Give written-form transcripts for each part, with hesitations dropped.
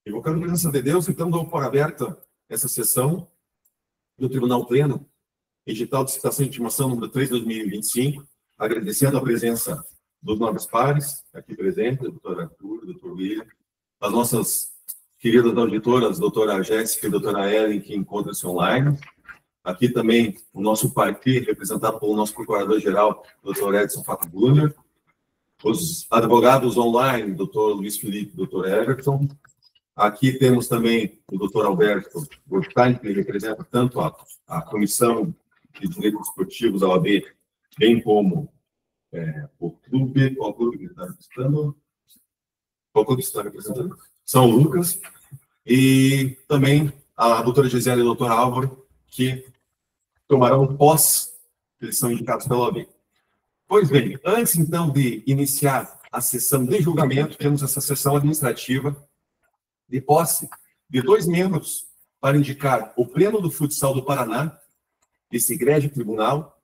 Invocando a presença de Deus, então, dou por aberta essa sessão do Tribunal Pleno, edital de citação e intimação número 3 de 2025, agradecendo a presença dos nobres pares, aqui presentes, doutor Arthur, doutor William, as nossas queridas auditoras, doutora Jéssica e doutora Ellen, que encontram-se online. Aqui também o nosso parquê, representado pelo nosso procurador-geral, doutor Edson Fato Júnior. Os advogados online, doutor Luiz Felipe, doutor Everton. Aqui temos também o doutor Alberto Gortain, que representa tanto a Comissão de Direitos Esportivos da OAB, bem como o clube, qual clube que está representando? Qual clube está representando? São Lucas. E também a doutora Gisele e o doutor Álvaro, que tomarão posse, eles são indicados pela OAB. Pois bem, antes então de iniciar a sessão de julgamento, temos essa sessão administrativa de posse de 2 membros para indicar o Pleno do Futsal do Paraná, esse egrégio tribunal,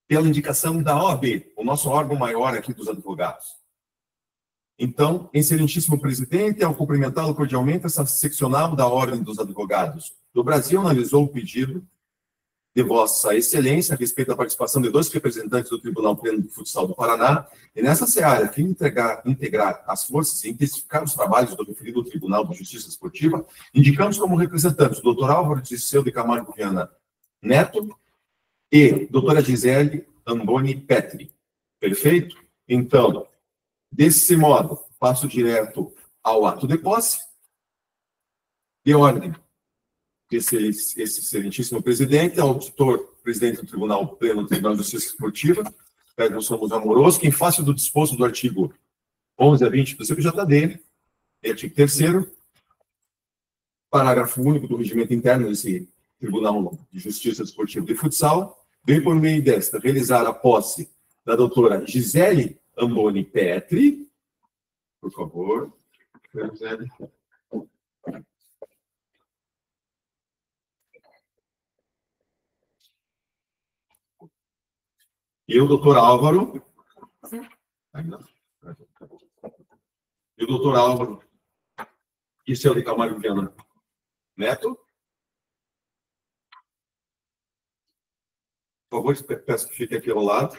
pela indicação da OAB, o nosso órgão maior aqui dos advogados. Então, excelentíssimo presidente, ao cumprimentá-lo cordialmente, essa seccional da Ordem dos Advogados do Brasil analisou o pedido de Vossa Excelência a respeito da participação de 2 representantes do Tribunal Pleno do Futsal do Paraná, e nessa seara, que integrar as forças e intensificar os trabalhos do referido Tribunal de Justiça Esportiva, indicamos como representantes o doutor Álvaro Disseu de Camargo Viana Neto e doutora Gisele Amboni Petri. Perfeito? Então, desse modo, passo direto ao ato de posse. De ordem, esse excelentíssimo presidente, auditor, presidente do Tribunal Pleno do Tribunal de Justiça Esportiva, Pedro Somos Amoroso, que em face do disposto do artigo 11 a 20 do CPJD, artigo 3º, parágrafo único do regimento interno desse Tribunal de Justiça Esportiva de Futsal, vem por meio desta realizar a posse da Gisele Amboni Petri, por favor, Gisele. E o doutor Álvaro. E o doutor Álvaro Disseu de Camargo Viana Neto. Por favor, peço que fique aqui ao lado.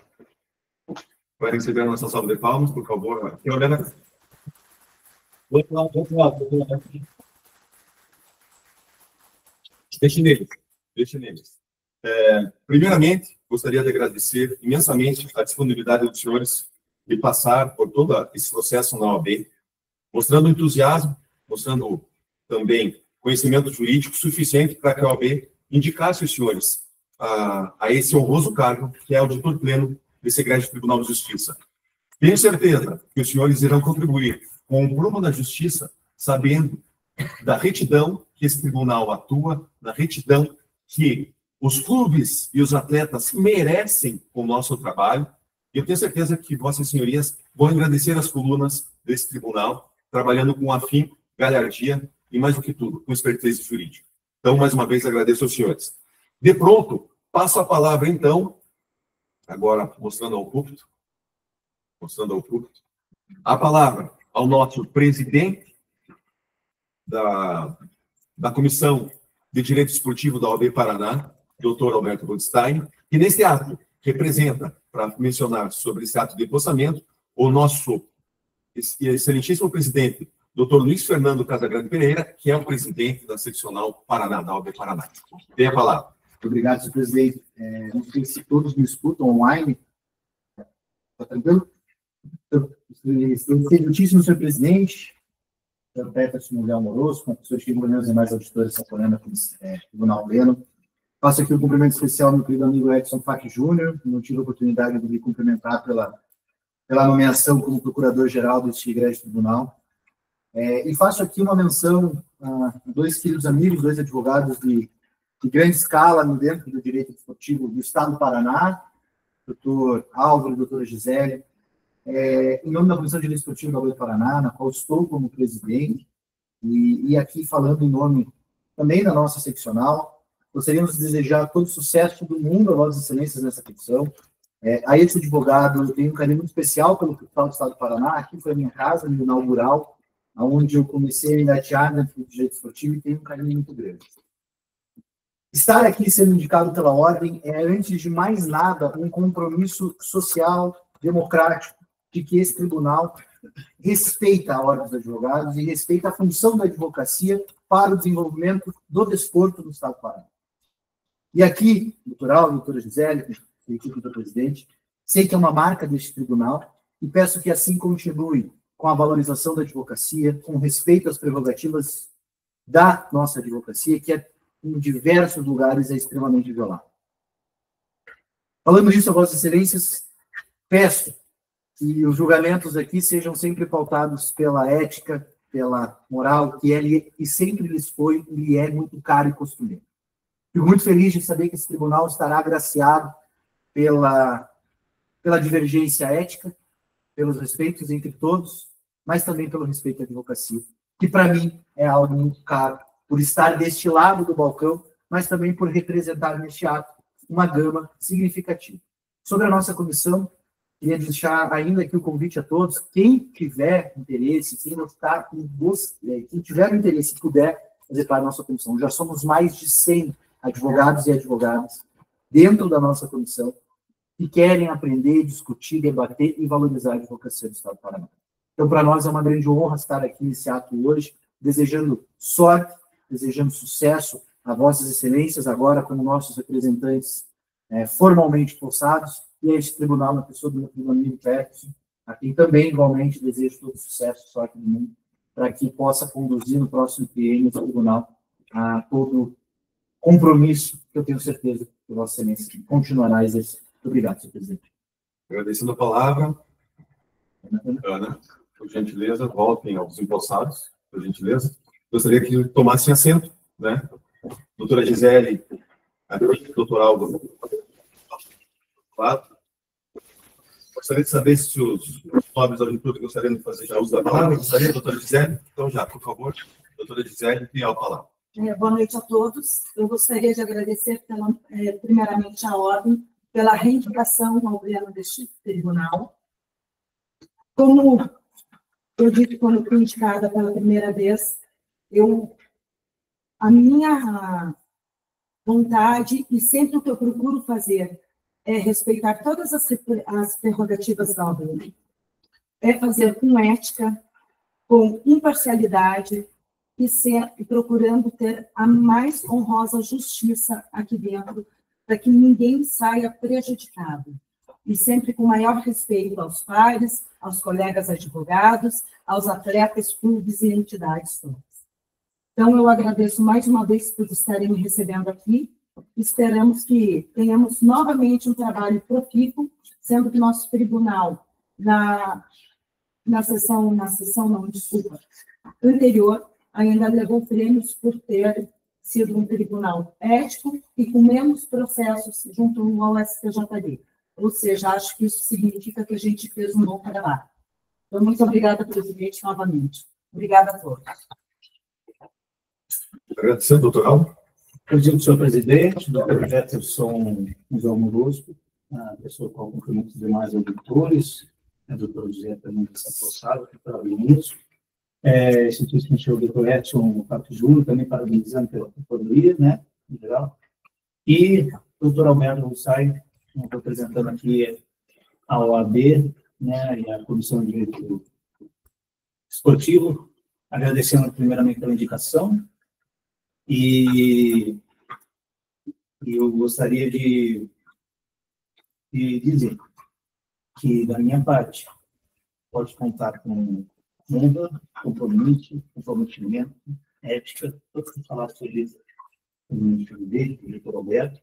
Vai receber a nossa salva de palmas, por favor. Aqui, Helena. Outro lado. Deixe neles. Primeiramente, gostaria de agradecer imensamente a disponibilidade dos senhores de passar por todo esse processo na OAB, mostrando entusiasmo, mostrando também conhecimento jurídico suficiente para que a OAB indicasse os senhores a esse honroso cargo, que é auditor pleno desse egrégio Tribunal de Justiça. Tenho certeza que os senhores irão contribuir com o prumo da justiça, sabendo da retidão que esse tribunal atua, da retidão que os clubes e os atletas merecem com o nosso trabalho. E eu tenho certeza que vossas senhorias vão agradecer as colunas desse tribunal, trabalhando com afinco, galhardia e, mais do que tudo, com expertise jurídica. Então, mais uma vez, agradeço aos senhores. De pronto, passo a palavra, então, agora mostrando ao púlpito, a palavra ao nosso presidente da Comissão de Direito Esportivo da OAB Paraná, doutor Alberto Goldstein, que neste ato representa, para mencionar sobre esse ato de empossamento, o nosso excelentíssimo presidente, doutor Luiz Fernando Casagrande Pereira, que é o presidente da seccional Paraná, da OAB Paraná. Tem a palavra. Obrigado, senhor presidente. Não sei se todos me escutam online. Está tranquilo? Excelentíssimo senhor presidente, senhor Peterson Mulher Amoroso, com o senhor Chico e os demais auditores sacolando aqui no Tribunal Pleno. Faço aqui um cumprimento especial ao meu querido amigo Edson Fac Júnior, não tive a oportunidade de me cumprimentar pela nomeação como procurador-geral deste egrégio tribunal. E faço aqui uma menção a 2 queridos amigos, 2 advogados de grande escala dentro do direito esportivo do Estado do Paraná, doutor Álvaro e doutora Gisele, em nome da Comissão de Direito Esportivo da OAB do Paraná, na qual estou como presidente, e aqui falando em nome também da nossa seccional. Gostaríamos de desejar todo o sucesso do mundo a Vossas Excelências nessa petição. A esse advogado, eu tenho um carinho muito especial pelo Futsal do Estado do Paraná. Aqui foi a minha casa, no inaugural. onde eu comecei a engatear dentro do direito esportivo e tenho um carinho muito grande. Estar aqui sendo indicado pela ordem é, antes de mais nada, um compromisso social, democrático, de que esse tribunal respeita a ordem dos advogados e respeita a função da advocacia para o desenvolvimento do desporto do Estado do Paraná. E aqui, doutora Gisele, equipe do presidente, sei que é uma marca deste tribunal e peço que assim continue com a valorização da advocacia, com respeito às prerrogativas da nossa advocacia, que em diversos lugares é extremamente violada. Falando disso, a Vossas Excelências, peço que os julgamentos aqui sejam sempre pautados pela ética, pela moral, que e sempre lhes foi e lhe é muito caro e costumeiro. Fico muito feliz de saber que esse tribunal estará agraciado pela divergência ética, pelos respeitos entre todos, mas também pelo respeito à advocacia, que para mim é algo muito caro, por estar deste lado do balcão, mas também por representar neste ato uma gama significativa. Sobre a nossa comissão, queria deixar ainda aqui o convite a todos, quem tiver interesse, quem tiver interesse e puder fazer parte da nossa comissão. Já somos mais de 100 advogados e advogadas dentro da nossa comissão que querem aprender, discutir, debater e valorizar a advocacia do Estado do Paraná. Então, para nós é uma grande honra estar aqui nesse ato hoje, desejando sorte, desejando sucesso a Vossas Excelências, agora como nossos representantes formalmente possados, e a este tribunal, na pessoa do meu amigo Jefferson, a quem também, igualmente, desejo todo sucesso, sorte do mundo, para que possa conduzir no próximo triênio do tribunal a todo compromisso que eu tenho certeza que Vossa Excelência continuará a exercer. Muito obrigado, senhor presidente. Agradecendo a palavra, Ana, por gentileza, voltem aos empossados, por gentileza. Gostaria que tomassem assento, né? Doutora Gisele, doutor Álvaro. Gostaria de saber se os nobres da leitura gostariam de fazer já uso da palavra. Gostaria, doutora Gisele? Então, já, por favor, doutora Gisele, tem a palavra. Boa noite a todos. Eu gostaria de agradecer, primeiramente, à ordem pela reindicação ao pleno deste tribunal. Como eu disse quando fui indicada pela primeira vez, a minha vontade e sempre o que eu procuro fazer é respeitar todas as prerrogativas da ordem, é fazer com ética, com imparcialidade e procurando ter a mais honrosa justiça aqui dentro, para que ninguém saia prejudicado. E sempre com maior respeito aos pares, aos colegas advogados, aos atletas, clubes e entidades todas. Então, eu agradeço mais uma vez por estarem me recebendo aqui. Esperamos que tenhamos novamente um trabalho profícuo, sendo que nosso tribunal, na sessão anterior, ainda levou prêmios por ter sido um tribunal ético e com menos processos junto ao STJD. Ou seja, acho que isso significa que a gente fez um bom trabalho. Então, muito obrigada, presidente, novamente. Obrigada a todos. Agradecendo, doutor Álvaro. Senhor presidente, doutor Jefferson Museu Morosco, a pessoa com cumprimento dos demais auditores, a doutora José também está possada, que para o início. Excelentíssimo senhor doutor Edson Fato Júnior, também parabenizando pela controladoria, né, em geral. E doutor Alberto Russai, representando aqui a OAB, né, e a Comissão de Direito Esportivo, agradecendo primeiramente pela indicação. E eu gostaria de dizer que, da minha parte, pode contar com honra, comprometimento, ética, todos que falaram sobre isso, o ministro dele, o doutor Alberto,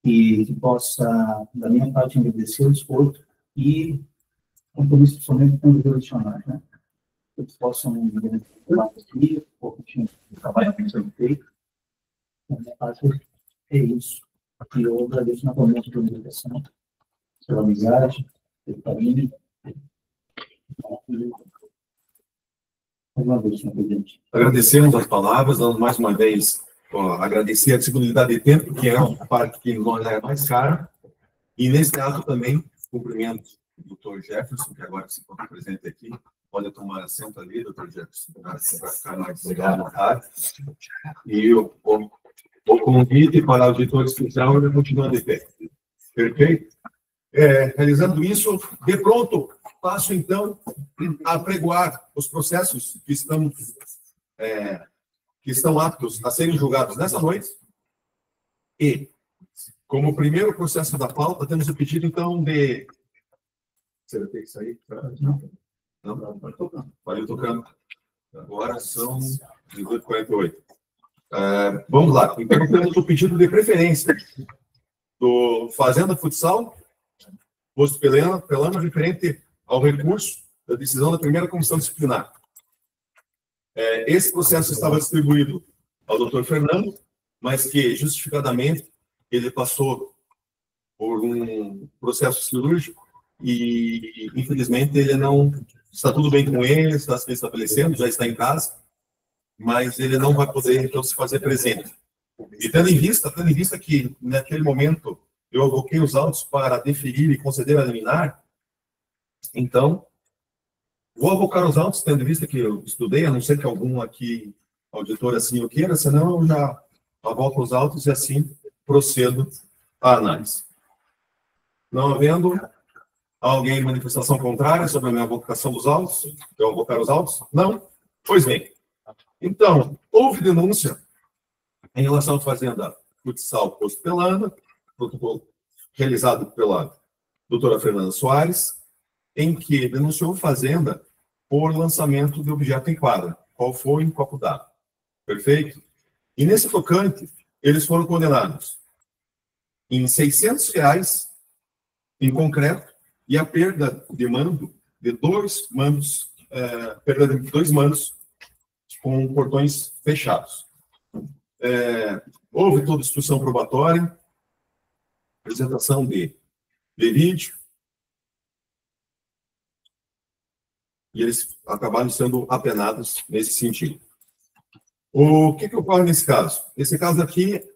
e que possa, da minha parte, agradecer o esforço e compromisso somente com os jurisdicionais, né? Que possam aqui, o trabalho que foi feito. Da minha parte, é isso. E eu agradeço novamente pela educação, pela amizade, pelo carinho. Uma vez, senhor presidente. Agradecemos as palavras, dando mais uma vez agradecer a disponibilidade de tempo, que é uma parte que nós é mais cara. E nesse ato também, cumprimento o doutor Jefferson, que agora se encontra presente aqui, Pode tomar assento ali, doutor Jefferson, para ficar mais legal no rádio. E o convite para o auditor especial ele continua de pé. Perfeito? Realizando isso, de pronto, passo então a apregoar os processos que estão aptos a serem julgados nessa noite. E, como primeiro processo da pauta, temos o pedido, então, de... Você vai ter que sair? Não, vai tocando. Vai tocando. Agora são 18h48. Vamos lá. Então, temos o pedido de preferência do Fazenda Futsal, posto Pelama, referente ao recurso da decisão da primeira comissão disciplinar. Esse processo estava distribuído ao doutor Fernando, mas que, justificadamente, ele passou por um processo cirúrgico e, infelizmente, ele não... Está tudo bem com ele, está se estabelecendo, já está em casa, mas ele não vai poder, então, se fazer presente. E tendo em vista que, naquele momento, eu avoquei os autos para deferir e conceder a liminar, então, vou avocar os autos, tendo em vista que eu estudei, a não ser que algum aqui, auditor, assim o queira, senão eu já avoco os autos e assim procedo à análise. Não havendo alguém em manifestação contrária sobre a minha avocação dos autos, eu avocar os autos? Não? Pois bem. Então, houve denúncia em relação à Fazenda Futsal Posto Pelama, protocolo realizado pela doutora Fernanda Soares, em que denunciou Fazenda por lançamento de objeto em quadra. Qual foi em copo d'água. Perfeito? E nesse tocante, eles foram condenados em R$600 em concreto e a perda de mando de dois mandos com portões fechados. Houve toda instrução probatória, apresentação de vídeo, e eles acabaram sendo apenados nesse sentido. O que ocorre nesse caso? Nesse caso aqui,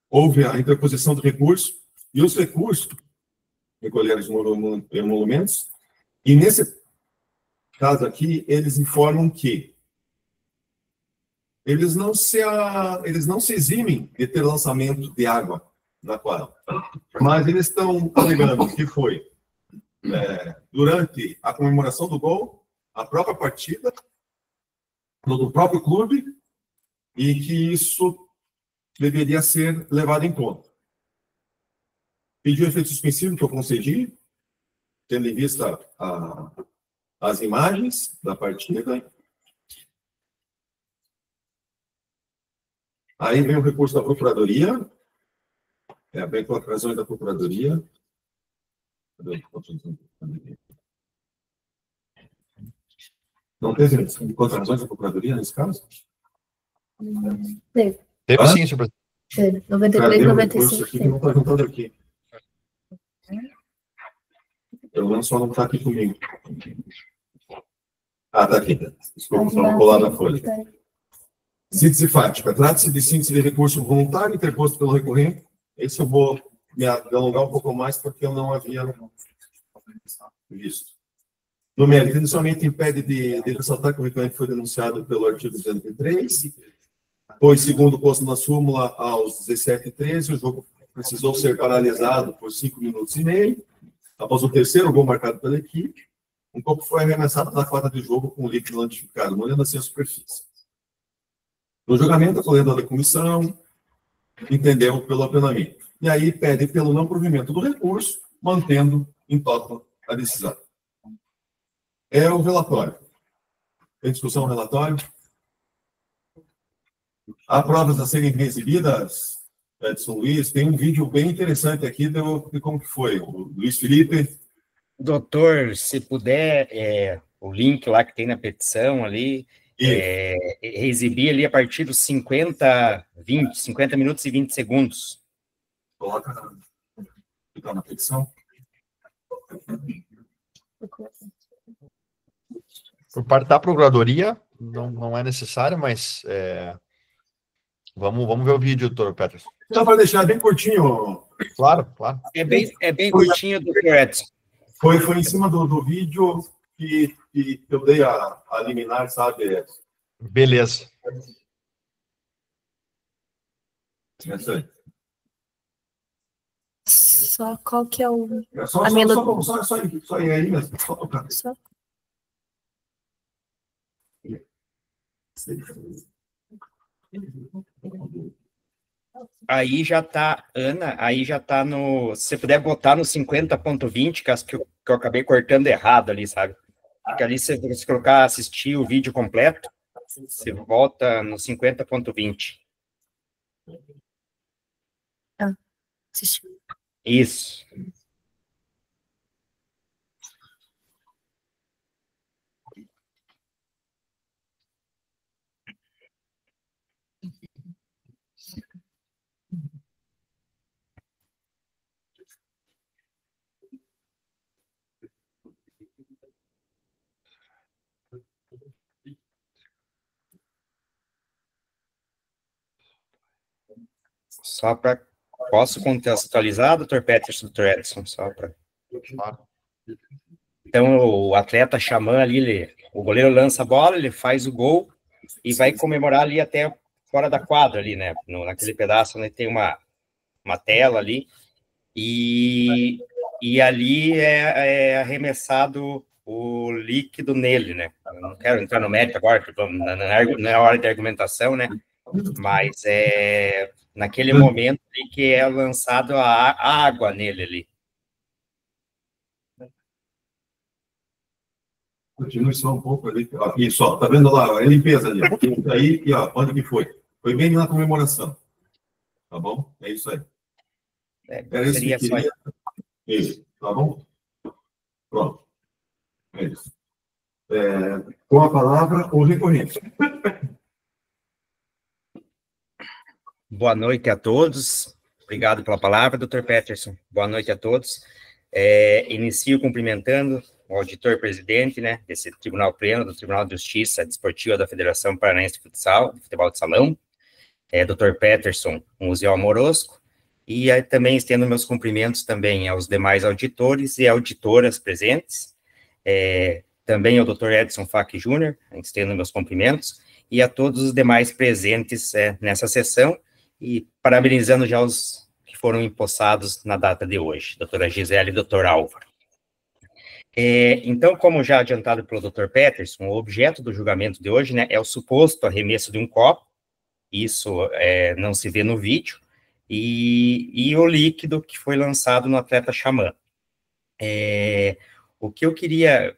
houve a interposição do recurso, e os recursos recolheram os emolumentos, e nesse caso aqui, eles informam que eles não se eximem de ter lançamento de água na quadra, mas eles estão alegando que foi durante a comemoração do gol, a própria partida, do próprio clube, e que isso deveria ser levado em conta. Pediu efeito suspensivo que eu concedi, tendo em vista as imagens da partida. Aí vem o recurso da Procuradoria, vem com as razões da Procuradoria. Não teve contradições da Procuradoria nesse caso? Teve. Teve sim, senhor presidente. Teve. 93, 95. Aqui que não está juntando aqui. Pelo menos só não está aqui comigo. Está aqui. Desculpa, só não colar na folha. Síntese fática. Trata-se de síntese de recurso voluntário interposto pelo recorrente. Esse eu vou me alongar um pouco mais porque eu não havia visto. No mérito, inicialmente impede de ressaltar que o recorrente foi denunciado pelo artigo 203, pois, segundo o posto na súmula, aos 17h13, o jogo precisou ser paralisado por 5 minutos e meio. Após o terceiro gol marcado pela equipe, um copo foi arremessado da quadra de jogo com líquido lantificado, molhando assim a superfície. No julgamento, a colega da comissão entendeu pelo apenamento. E aí pede pelo não provimento do recurso, mantendo em toto a decisão. É o relatório. Tem discussão no relatório? Há provas a serem exibidas, Edson Luiz. Tem um vídeo bem interessante aqui de como que foi. O Luiz Felipe. Doutor, se puder, o link lá que tem na petição ali, exibir ali a partir dos 50 minutos e 20 segundos. Coloca na petição. Por parte da Procuradoria, não é necessário, mas vamos ver o vídeo, doutor Peterson. Só para deixar bem curtinho. Claro, claro. É bem curtinho, doutor Edson. Foi em cima do vídeo que eu dei a liminar, sabe? Beleza. É isso aí. Só qual que é o... É só ir aí mesmo. Só tocar. Só... Aí já tá, Ana, aí já tá no... Se você puder botar no 50.20, que eu acabei cortando errado ali, sabe? Porque ali, se você colocar, assistir o vídeo completo, você volta no 50.20. Ah, assisti. Isso. Só para... Posso contextualizar, Dr. Peterson, Dr. Edson, só para... Então, o atleta xamã ali, o goleiro lança a bola, ele faz o gol e vai comemorar ali até fora da quadra ali, né? Naquele pedaço, né, tem uma tela ali e ali é arremessado o líquido nele, né? Eu não quero entrar no mérito agora, porque não é hora de argumentação, né? Mas é naquele momento ali que é lançado a água nele ali. Continue só um pouco ali. Isso, ó, tá vendo lá? A limpeza ali. Aí, e ó, onde que foi? Foi bem na comemoração. Tá bom? É isso aí. Era isso que queria. Isso, tá bom? Pronto. É isso. Com a palavra, o recorrente. Boa noite a todos. Obrigado pela palavra, Dr. Peterson. Boa noite a todos. Inicio cumprimentando o auditor-presidente, né, desse Tribunal Pleno, do Tribunal de Justiça Desportiva da Federação Paranaense de Futsal, de Futebol de Salão, Dr. Peterson Musial Morosco, e aí também estendo meus cumprimentos também aos demais auditores e auditoras presentes, também ao Dr. Edson Fak Júnior, estendo meus cumprimentos, e a todos os demais presentes nessa sessão, e parabenizando já os que foram empossados na data de hoje, doutora Gisele e doutor Álvaro. Então, como já adiantado pelo Dr. Peterson, o objeto do julgamento de hoje, né, é o suposto arremesso de um copo, isso não se vê no vídeo, e o líquido que foi lançado no atleta xamã. O que eu queria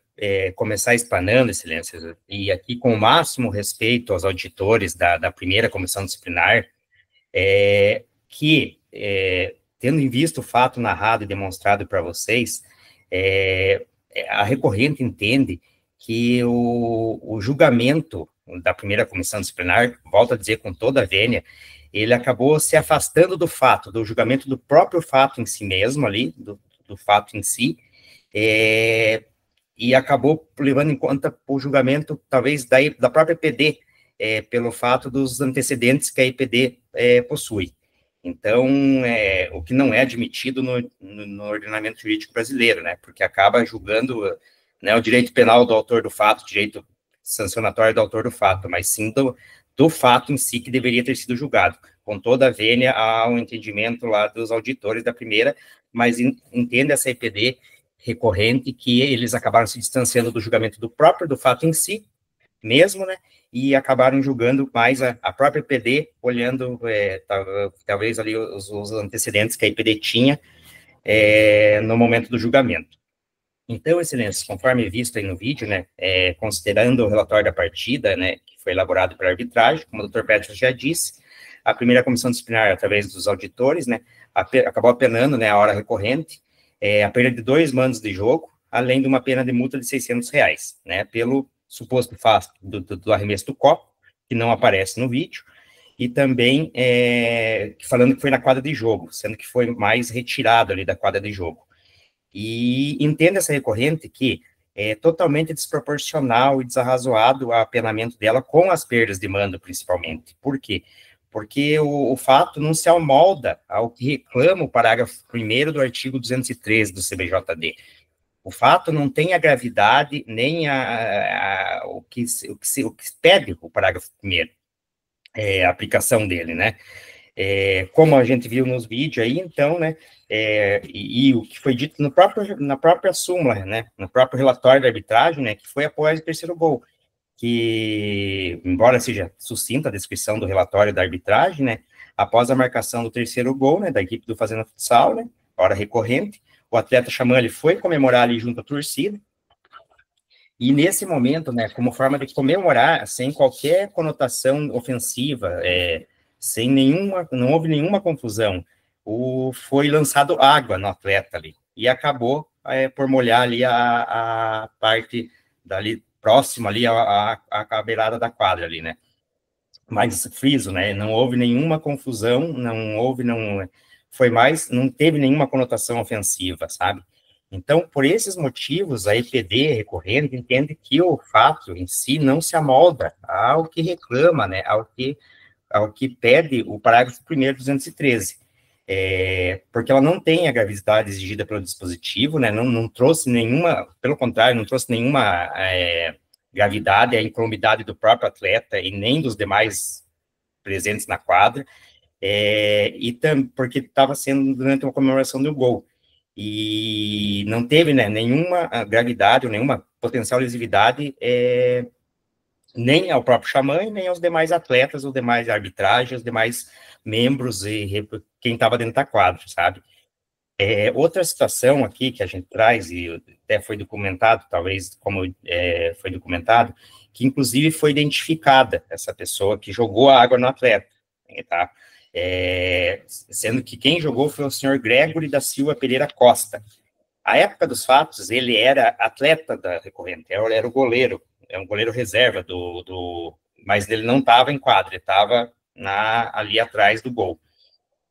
começar explanando, excelências, e aqui com o máximo respeito aos auditores da primeira comissão disciplinar, que, tendo em vista o fato narrado e demonstrado para vocês, a recorrente entende que o julgamento da primeira comissão disciplinar, volto a dizer com toda a vênia, ele acabou se afastando do julgamento do próprio fato em si mesmo ali, do fato em si, e acabou levando em conta o julgamento, talvez, da própria EPD, pelo fato dos antecedentes que a EPD possui. Então, o que não é admitido no ordenamento jurídico brasileiro, né, porque acaba julgando, né, o direito penal do autor do fato, o direito sancionatório do autor do fato, mas sim do fato em si que deveria ter sido julgado, com toda a vênia ao entendimento lá dos auditores da primeira, mas entende essa EPD recorrente que eles acabaram se distanciando do julgamento do fato em si, mesmo, né, e acabaram julgando mais a própria EPD, olhando talvez ali os antecedentes que a EPD tinha no momento do julgamento. Então, excelências, conforme visto aí no vídeo, né, considerando o relatório da partida, né, que foi elaborado pela arbitragem, como o Dr. Petros já disse, a primeira comissão disciplinar, através dos auditores, né, acabou apenando, né, a hora recorrente, a perda de 2 mandos de jogo, além de uma pena de multa de R$600, né, pelo suposto fato do arremesso do copo, que não aparece no vídeo, e também falando que foi na quadra de jogo, sendo que foi mais retirado ali da quadra de jogo. E entenda essa recorrente que é totalmente desproporcional e desarrazoado o apenamento dela com as perdas de mando, principalmente. Por quê? Porque o fato não se amolda ao que reclama o parágrafo 1º do artigo 213 do CBJD. O fato não tem a gravidade, nem o que pede o parágrafo 1º, a aplicação dele, né? Como a gente viu nos vídeos aí, então, né, e o que foi dito na própria súmula, né, no próprio relatório da arbitragem, né, que foi após o terceiro gol, que, embora seja sucinta a descrição do relatório da arbitragem, né, após a marcação do terceiro gol, né, da equipe do Fazenda Futsal, né, hora recorrente, o atleta Xamã, ele foi comemorar ali junto à torcida, e nesse momento, né, como forma de comemorar, sem qualquer conotação ofensiva, não houve nenhuma confusão, foi lançado água no atleta ali, e acabou por molhar ali a parte dali próxima ali à beirada da quadra ali, né? Mas friso, né? Não houve nenhuma confusão, não teve nenhuma conotação ofensiva, sabe? Então, por esses motivos, a EPD recorrente entende que o fato em si não se amolda ao que reclama, né? Ao que pede o parágrafo 1º 213, porque ela não tem a gravidade exigida pelo dispositivo, né, não trouxe nenhuma, pelo contrário, não trouxe nenhuma gravidade, a incolumidade do próprio atleta e nem dos demais presentes na quadra, porque estava sendo durante uma comemoração do gol, e não teve, né, nenhuma gravidade ou nenhuma potencial lesividade, nem ao próprio Xamã, nem aos demais atletas, os demais arbitragens, os demais membros e quem estava dentro da quadra, sabe? Outra situação aqui que a gente traz, e até foi documentado, talvez como foi documentado, que inclusive foi identificada essa pessoa que jogou a água no atleta, tá? Sendo que quem jogou foi o senhor Gregory da Silva Pereira Costa. À época dos fatos, ele era atleta da recorrente, era o goleiro, um goleiro reserva mas ele não estava em quadra, ele estava ali atrás do gol.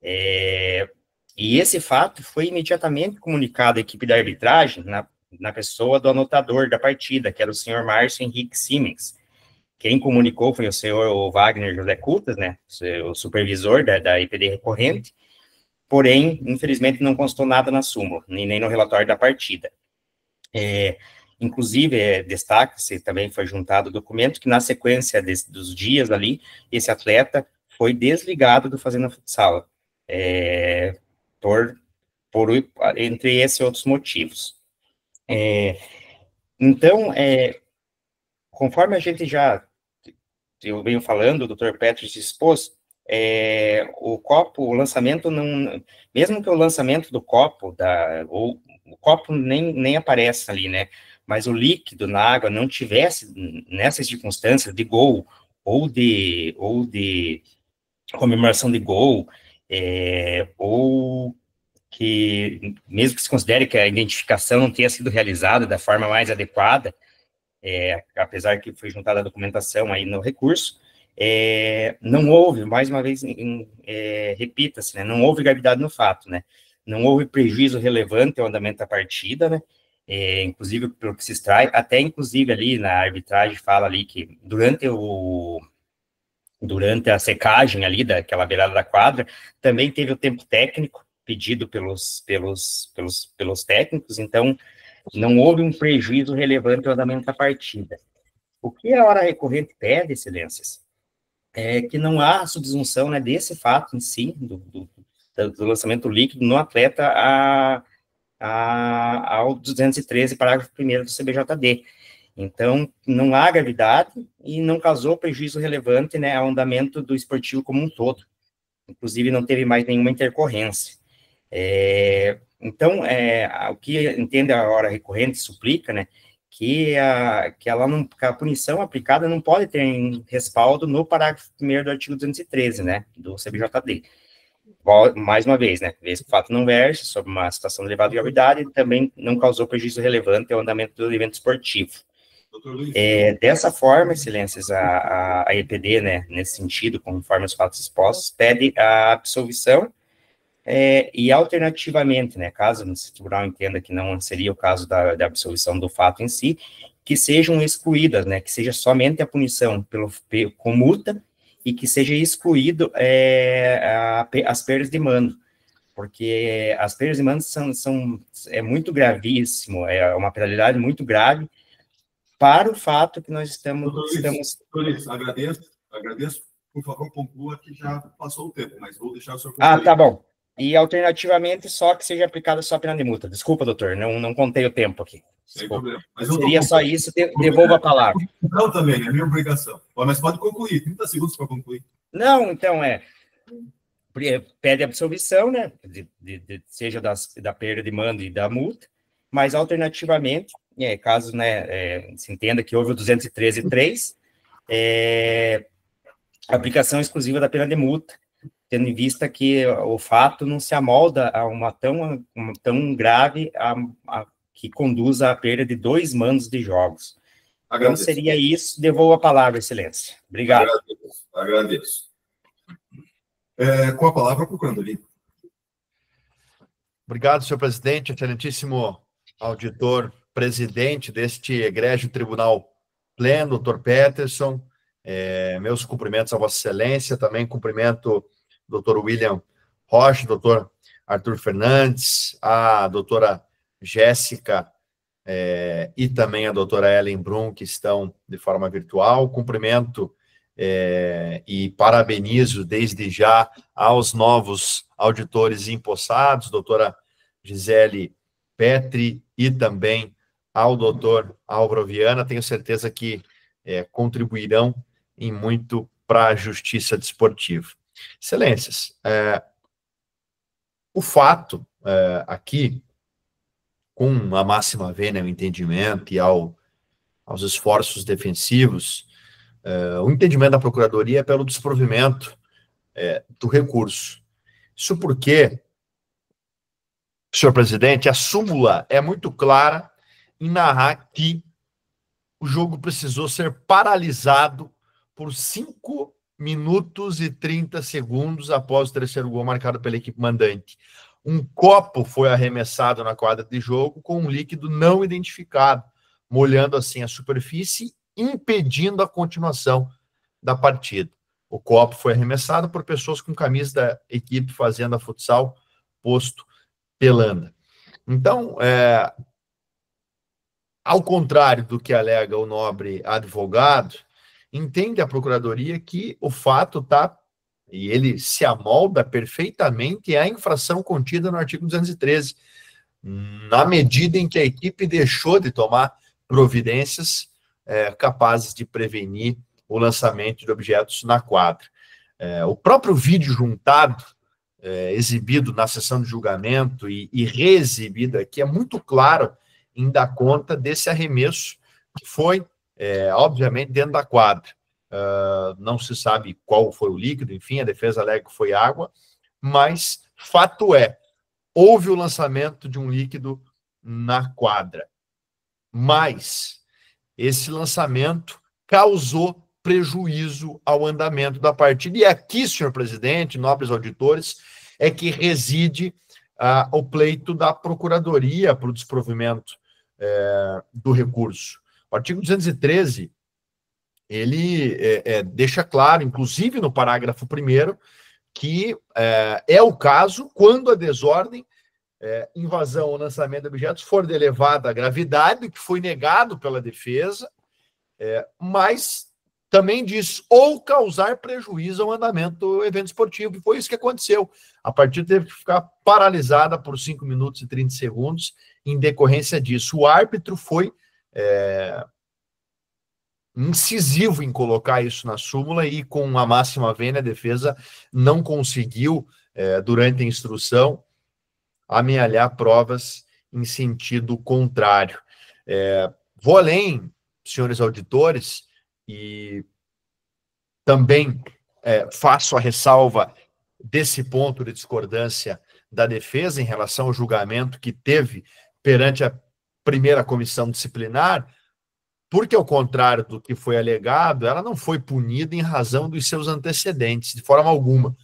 E esse fato foi imediatamente comunicado à equipe da arbitragem, na pessoa do anotador da partida, que era o senhor Márcio Henrique Siemens. Quem comunicou foi o senhor Wagner José Cultas, né, o supervisor da EPD recorrente, porém, infelizmente, não constou nada na súmula, nem no relatório da partida. Inclusive, destaca-se, também foi juntado o documento, que na sequência dos dias ali, esse atleta foi desligado do Fazenda Futsal, entre esses outros motivos. Então, conforme a gente eu venho falando, o Dr. Petros expôs, o lançamento não, mesmo que o lançamento do copo, o copo nem aparece ali, né, mas o líquido na água não tivesse, nessas circunstâncias de gol, ou de comemoração de gol, ou que, mesmo que se considere que a identificação não tenha sido realizada da forma mais adequada, apesar que foi juntada a documentação aí no recurso, não houve, mais uma vez, repita-se, né, não houve gravidade no fato, né, não houve prejuízo relevante ao andamento da partida, né, inclusive pelo que se extrai, até inclusive ali na arbitragem fala ali que durante a secagem ali daquela beirada da quadra, também teve o tempo técnico pedido pelos técnicos, então não houve um prejuízo relevante ao andamento da partida. O que a hora recorrente pede, excelências, é que não há subsunção, né, desse fato em si, do lançamento líquido no atleta ao 213, parágrafo 1º do CBJD. Então, não há gravidade e não causou prejuízo relevante, né, ao andamento do esportivo como um todo. Inclusive, não teve mais nenhuma intercorrência. Então, o que entende a hora recorrente suplica, né, que a punição aplicada não pode ter respaldo no parágrafo 1º do artigo 213, né, do CBJD. Mais uma vez, né, vez que o fato não verse sobre uma situação de elevada gravidade, também não causou prejuízo relevante ao andamento do evento esportivo. Dessa forma, excelências, a EPD, né, nesse sentido, conforme os fatos expostos, pede a absolvição, e alternativamente, né, caso o tribunal entenda que não seria o caso da absolvição do fato em si, que sejam excluídas, né, que seja somente a punição com multa, e que seja excluído as perdas de mando, porque as perdas de mando é muito gravíssimo, é uma penalidade muito grave para o fato que nós estamos... Doutor Luiz, agradeço. Por favor, conclua que já passou o tempo, mas vou deixar o senhor concluir. Tá bom. E, alternativamente, só que seja aplicada só a pena de multa. Desculpa, doutor, não contei o tempo aqui. Sem problema. Mas seria só isso, devolvo a palavra. Não, também, é minha obrigação. Mas pode concluir, 30 segundos para concluir. Não, então, pede absolvição, né, seja da perda de mando e da multa, mas, alternativamente, caso, né, se entenda que houve o 213.3, aplicação exclusiva da pena de multa, tendo em vista que o fato não se amolda a uma tão grave que conduz à perda de 2 mandos de jogos. Agradeço. Então, seria isso. Devolvo a palavra, excelência. Obrigado. Agradeço. Com a palavra, procurando ali. Obrigado, senhor presidente, excelentíssimo auditor, presidente deste egrégio tribunal pleno, doutor Peterson. Meus cumprimentos a Vossa Excelência, também cumprimento o doutor William Rocha, doutor Arthur Fernandes, a doutora Jéssica e também a doutora Ellen Brum, que estão de forma virtual. Cumprimento e parabenizo desde já aos novos auditores empossados, doutora Gisele Petri e também ao doutor Álvaro Viana. Tenho certeza que contribuirão em muito para a justiça desportiva. Excelências, o fato aqui, com a máxima vênia, o entendimento e aos esforços defensivos, o entendimento da Procuradoria é pelo desprovimento do recurso. Isso porque, senhor presidente, a súmula é muito clara em narrar que o jogo precisou ser paralisado por 5 minutos e 30 segundos após o terceiro gol marcado pela equipe mandante. Um copo foi arremessado na quadra de jogo com um líquido não identificado, molhando assim a superfície, impedindo a continuação da partida. O copo foi arremessado por pessoas com camisa da equipe Fazenda Futsal, posto Pelanda. Então, ao contrário do que alega o nobre advogado, entende a Procuradoria que o fato está, e ele se amolda perfeitamente à infração contida no artigo 213, na medida em que a equipe deixou de tomar providências capazes de prevenir o lançamento de objetos na quadra. O próprio vídeo juntado, exibido na sessão de julgamento e reexibido aqui, é muito claro em dar conta desse arremesso que foi, obviamente, dentro da quadra. Não se sabe qual foi o líquido, enfim, a defesa alega que foi água, mas fato houve o lançamento de um líquido na quadra, mas esse lançamento causou prejuízo ao andamento da partida, e aqui, senhor presidente, nobres auditores, é que reside o pleito da Procuradoria para o desprovimento do recurso. O artigo 213, ele deixa claro, inclusive no parágrafo 1º, que é o caso quando a desordem, invasão ou lançamento de objetos for de elevada gravidade, que foi negado pela defesa, mas também diz, ou causar prejuízo ao andamento do evento esportivo, e foi isso que aconteceu. A partida teve que ficar paralisada por 5 minutos e 30 segundos, em decorrência disso. O árbitro foi incisivo em colocar isso na súmula e, com a máxima vênia, a defesa não conseguiu, durante a instrução, amealhar provas em sentido contrário. Vou além, senhores auditores, e também faço a ressalva desse ponto de discordância da defesa em relação ao julgamento que teve perante a primeira comissão disciplinar, porque, ao contrário do que foi alegado, ela não foi punida em razão dos seus antecedentes, de forma alguma.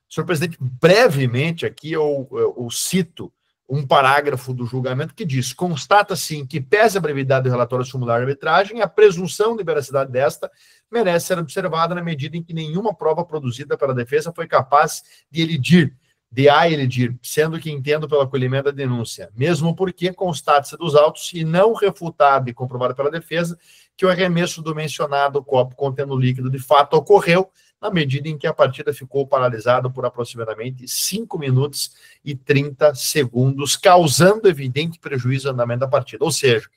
Senhor presidente, brevemente aqui eu cito um parágrafo do julgamento que diz: constata-se que, pese a brevidade do relatório sumular de arbitragem, a presunção de veracidade desta merece ser observada na medida em que nenhuma prova produzida pela defesa foi capaz de elidir de A ele dir, sendo que entendo pelo acolhimento da denúncia, mesmo porque constate-se dos autos e não refutado e comprovado pela defesa que o arremesso do mencionado copo contendo líquido de fato ocorreu, na medida em que a partida ficou paralisada por aproximadamente 5 minutos e 30 segundos, causando evidente prejuízo ao andamento da partida. Ou seja,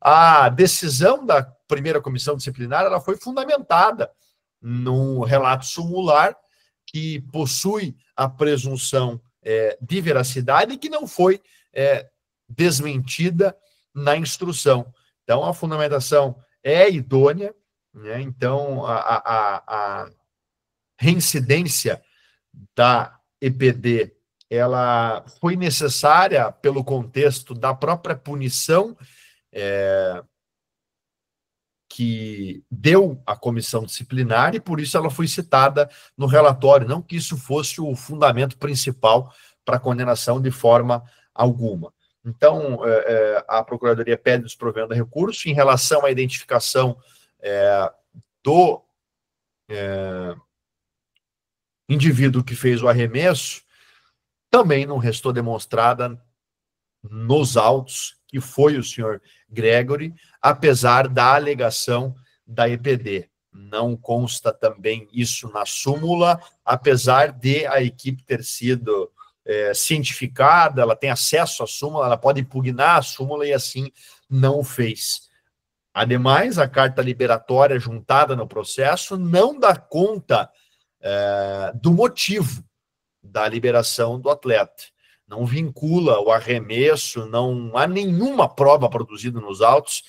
a decisão da primeira comissão disciplinar ela foi fundamentada num relato sumular que possui a presunção de veracidade e que não foi desmentida na instrução. Então, a fundamentação é idônea, né? Então, a reincidência da EPD ela foi necessária pelo contexto da própria punição que deu a comissão disciplinar e por isso ela foi citada no relatório, não que isso fosse o fundamento principal para a condenação de forma alguma. Então, a Procuradoria pede desprovendo recurso em relação à identificação do indivíduo que fez o arremesso, também não restou demonstrada nos autos que foi o senhor Gregory, apesar da alegação da EPD. Não consta também isso na súmula, apesar de a equipe ter sido cientificada, ela tem acesso à súmula, ela pode impugnar a súmula e assim não o fez. Ademais, a carta liberatória juntada no processo não dá conta do motivo da liberação do atleta. Não vincula o arremesso, não há nenhuma prova produzida nos autos.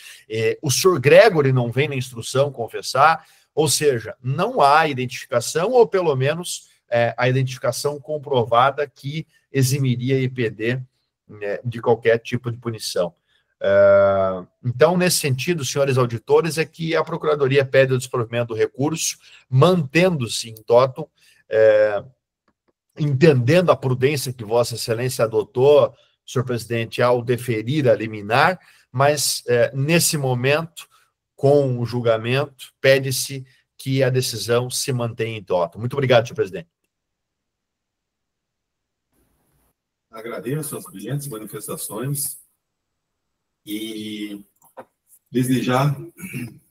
O senhor Gregory não vem na instrução confessar, ou seja, não há identificação, ou pelo menos a identificação comprovada que eximiria a EPD de qualquer tipo de punição. Então, nesse sentido, senhores auditores, é que a Procuradoria pede o desprovimento do recurso, mantendo-se em totum, entendendo a prudência que Vossa Excelência adotou, senhor presidente, ao deferir a liminar, mas nesse momento, com o julgamento, pede-se que a decisão se mantenha em totum. Muito obrigado, senhor presidente. Agradeço as brilhantes manifestações e, desde já,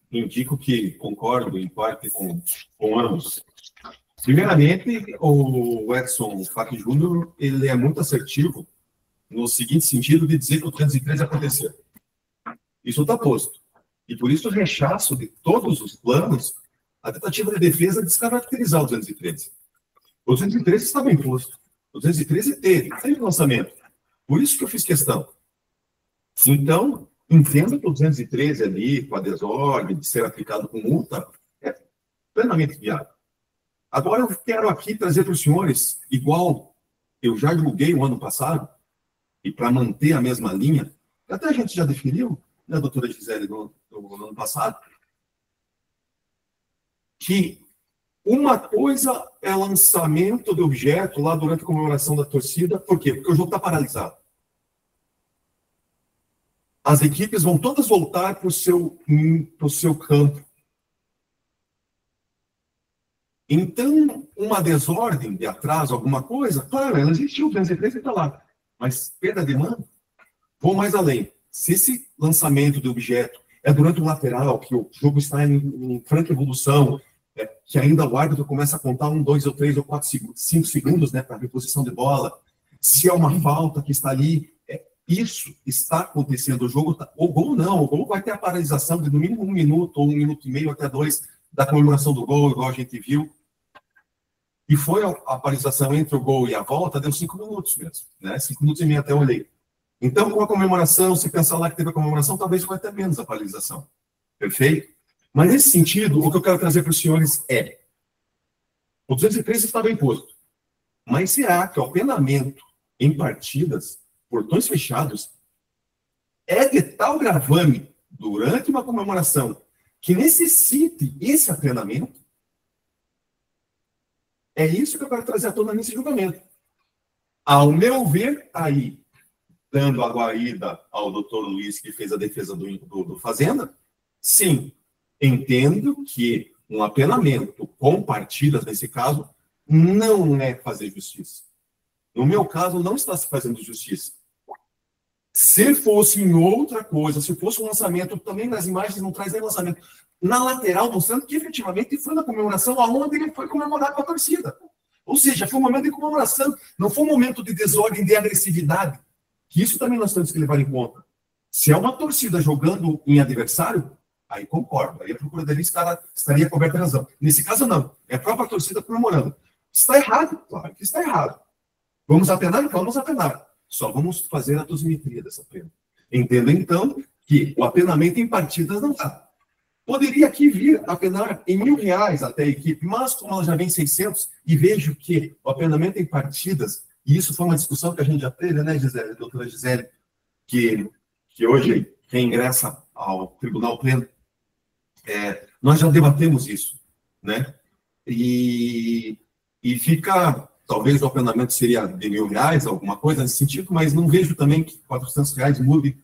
indico que concordo em parte com ambos. Primeiramente, o Edson Fachin Júnior, ele é muito assertivo no seguinte sentido de dizer que o 213 aconteceu. Isso está posto. E por isso o rechaço de todos os planos, a tentativa de defesa de descaracterizar o 213. O 213 estava imposto. O 213 teve lançamento. Por isso que eu fiz questão. Então, entendo que o 213 ali, com a desordem de ser aplicado com multa, é plenamente viável. Agora eu quero aqui trazer para os senhores, igual eu já divulguei o ano passado, e para manter a mesma linha, até a gente já definiu, né, doutora Gisele, no ano passado, que uma coisa é lançamento de objeto lá durante a comemoração da torcida, por quê? Porque o jogo está paralisado. As equipes vão todas voltar para o seu campo. Então, uma desordem de atraso, alguma coisa, claro, ela existiu, o 213 está lá. Mas perda de mão? Vou mais além. Se esse lançamento de objeto é durante o lateral, que o jogo está em franca evolução, que ainda o árbitro começa a contar 1, 2 ou 3 ou 4, 5 segundos, né, para a reposição de bola, se é uma falta que está ali, isso está acontecendo. O gol não, o gol vai ter a paralisação de no mínimo 1 minuto ou 1 minuto e meio até 2 da comemoração do gol, igual a gente viu. E foi a paralisação entre o gol e a volta, deu 5 minutos mesmo, né? 5 minutos e meio até eu olhei. Então, com a comemoração, se pensar lá que teve a comemoração, talvez foi até menos a paralisação. Perfeito? Mas nesse sentido, o que eu quero trazer para os senhores é: o 213 está bem posto, mas será que o apenamento em partidas, portões fechados, é de tal gravame durante uma comemoração que necessite esse apenamento? É isso que eu quero trazer à tona nesse julgamento. Ao meu ver, aí, dando a guarida ao doutor Luiz, que fez a defesa do Fazenda, sim, entendo que um apenamento com partidas, nesse caso, não é fazer justiça. No meu caso, não está se fazendo justiça. Se fosse em outra coisa, se fosse um lançamento, também nas imagens não traz nem lançamento, na lateral, mostrando que efetivamente foi na comemoração aonde ele foi comemorar com a torcida. Ou seja, foi um momento de comemoração, não foi um momento de desordem, de agressividade. Que isso também nós temos que levar em conta. Se é uma torcida jogando em adversário, aí concordo, aí a Procuradoria estaria coberta de razão. Nesse caso, não. É a própria torcida comemorando. Está errado, claro que está errado. Vamos apenar? Vamos apenar. Só vamos fazer a dosimetria dessa pena. Entendo, então, que o apenamento em partidas não dá. Poderia aqui vir apenar em R$1.000 até a equipe, mas como ela já vem 600, e vejo que o apenamento em partidas, e isso foi uma discussão que a gente já teve, né, Gisele, doutora Gisele, que hoje reingressa ao Tribunal Pleno, nós já debatemos isso, né? E fica, talvez o apenamento seria de R$1.000, alguma coisa nesse sentido, mas não vejo também que R$400 mude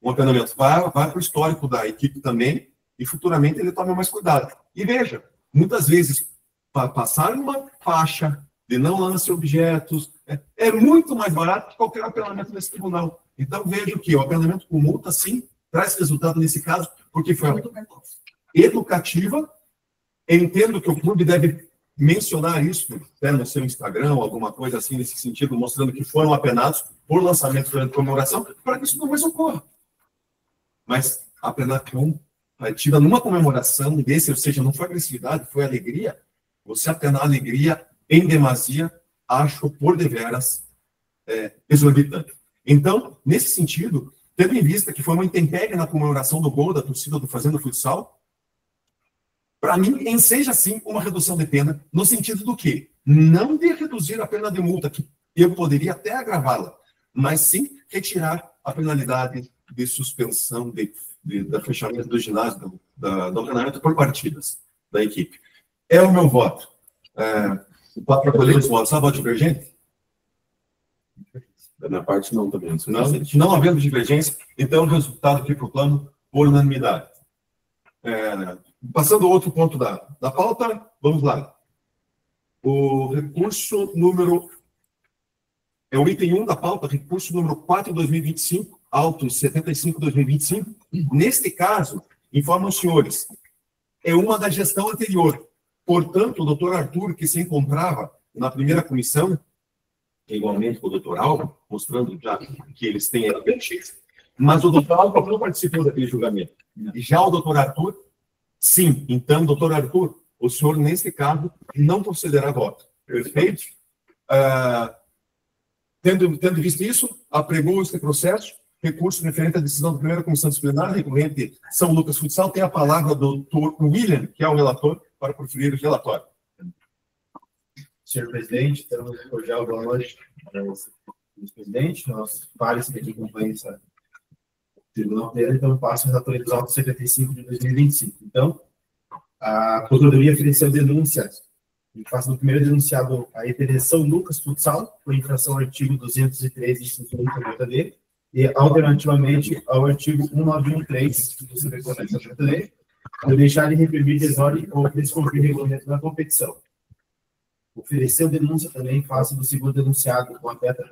o apenamento. Vai para o histórico da equipe também, e futuramente ele tome mais cuidado. E veja, muitas vezes, passar uma faixa de não lance objetos é muito mais barato que qualquer apelamento nesse tribunal. Então, vejo que o apelamento com multa, sim, traz resultado nesse caso, porque foi educativa. Entendo que o clube deve mencionar isso, né, no seu Instagram, alguma coisa assim nesse sentido, mostrando que foram apenados por lançamento durante a comemoração, para que isso não mais ocorra. Mas apenar com partida numa comemoração desse, ou seja, não foi agressividade, foi alegria, você apenar alegria em demasia, acho por deveras exorbitante. Então, nesse sentido, tendo em vista que foi uma intempérie na comemoração do gol da torcida do Fazenda Futsal, para mim, enseja sim uma redução de pena, no sentido do quê? Não de reduzir a pena de multa, que eu poderia até agravá-la, mas sim retirar a penalidade de suspensão da fechamento do ginásio, do treinamento por partidas da equipe. É o meu voto. Para colher os votos, há voto divergente? Da minha parte, não também. Não havendo divergência, então o resultado aqui proclamo por unanimidade. Passando ao outro ponto da pauta, vamos lá. O recurso número... É o item 1 da pauta, recurso número 4/2025, autos 75/2025. Neste caso, informam os senhores, é uma da gestão anterior. Portanto, o doutor Arthur, que se encontrava na primeira comissão, igualmente com o doutor Alba, mostrando já que eles têm a mas o doutor Alba não participou daquele julgamento. E já o doutor Arthur, sim. Então, doutor Arthur, o senhor, nesse caso, não procederá a voto. Perfeito? Tendo visto isso, apregou este processo, recurso referente à decisão da primeira comissão disciplinar, recorrente São Lucas Futsal, tem a palavra do doutor William, que é o relator, para proferir o relatório. Senhor presidente, então, cordial boa noite para o presidente, nossos pares que aqui acompanham essa tribunal dele, então passo a relatoria dos autos 75 de 2025. Então, a Procuradoria ofereceu denúncias, em face do primeiro denunciado, a EPD São Lucas Futsal, por infração ao artigo 213, inciso 1 da JD, e alternativamente ao artigo 1913 do CBConexo da JD, por deixar de reprimir desordem ou descumprir regulamento da competição. Ofereceu denúncia também em face do segundo denunciado, o atleta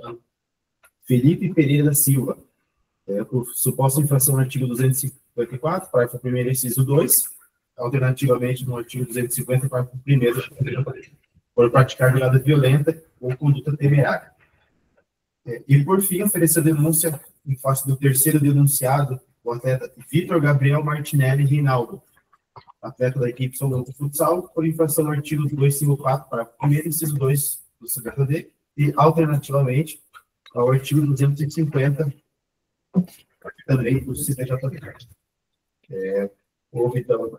Felipe Pereira da Silva, por suposta infração no artigo 254, parágrafo 1º, inciso 2, alternativamente no artigo 250, parágrafo 1º, por praticar jogada violenta ou conduta temerária. E, por fim, ofereceu denúncia em face do terceiro denunciado, o atleta Vitor Gabriel Martinelli Reinaldo, atleta da equipe São Lucas Futsal, por infração no artigo 254, parágrafo 1º, inciso 2 do CBJD, e, alternativamente, ao artigo 250, também do CBJD. Houve, então,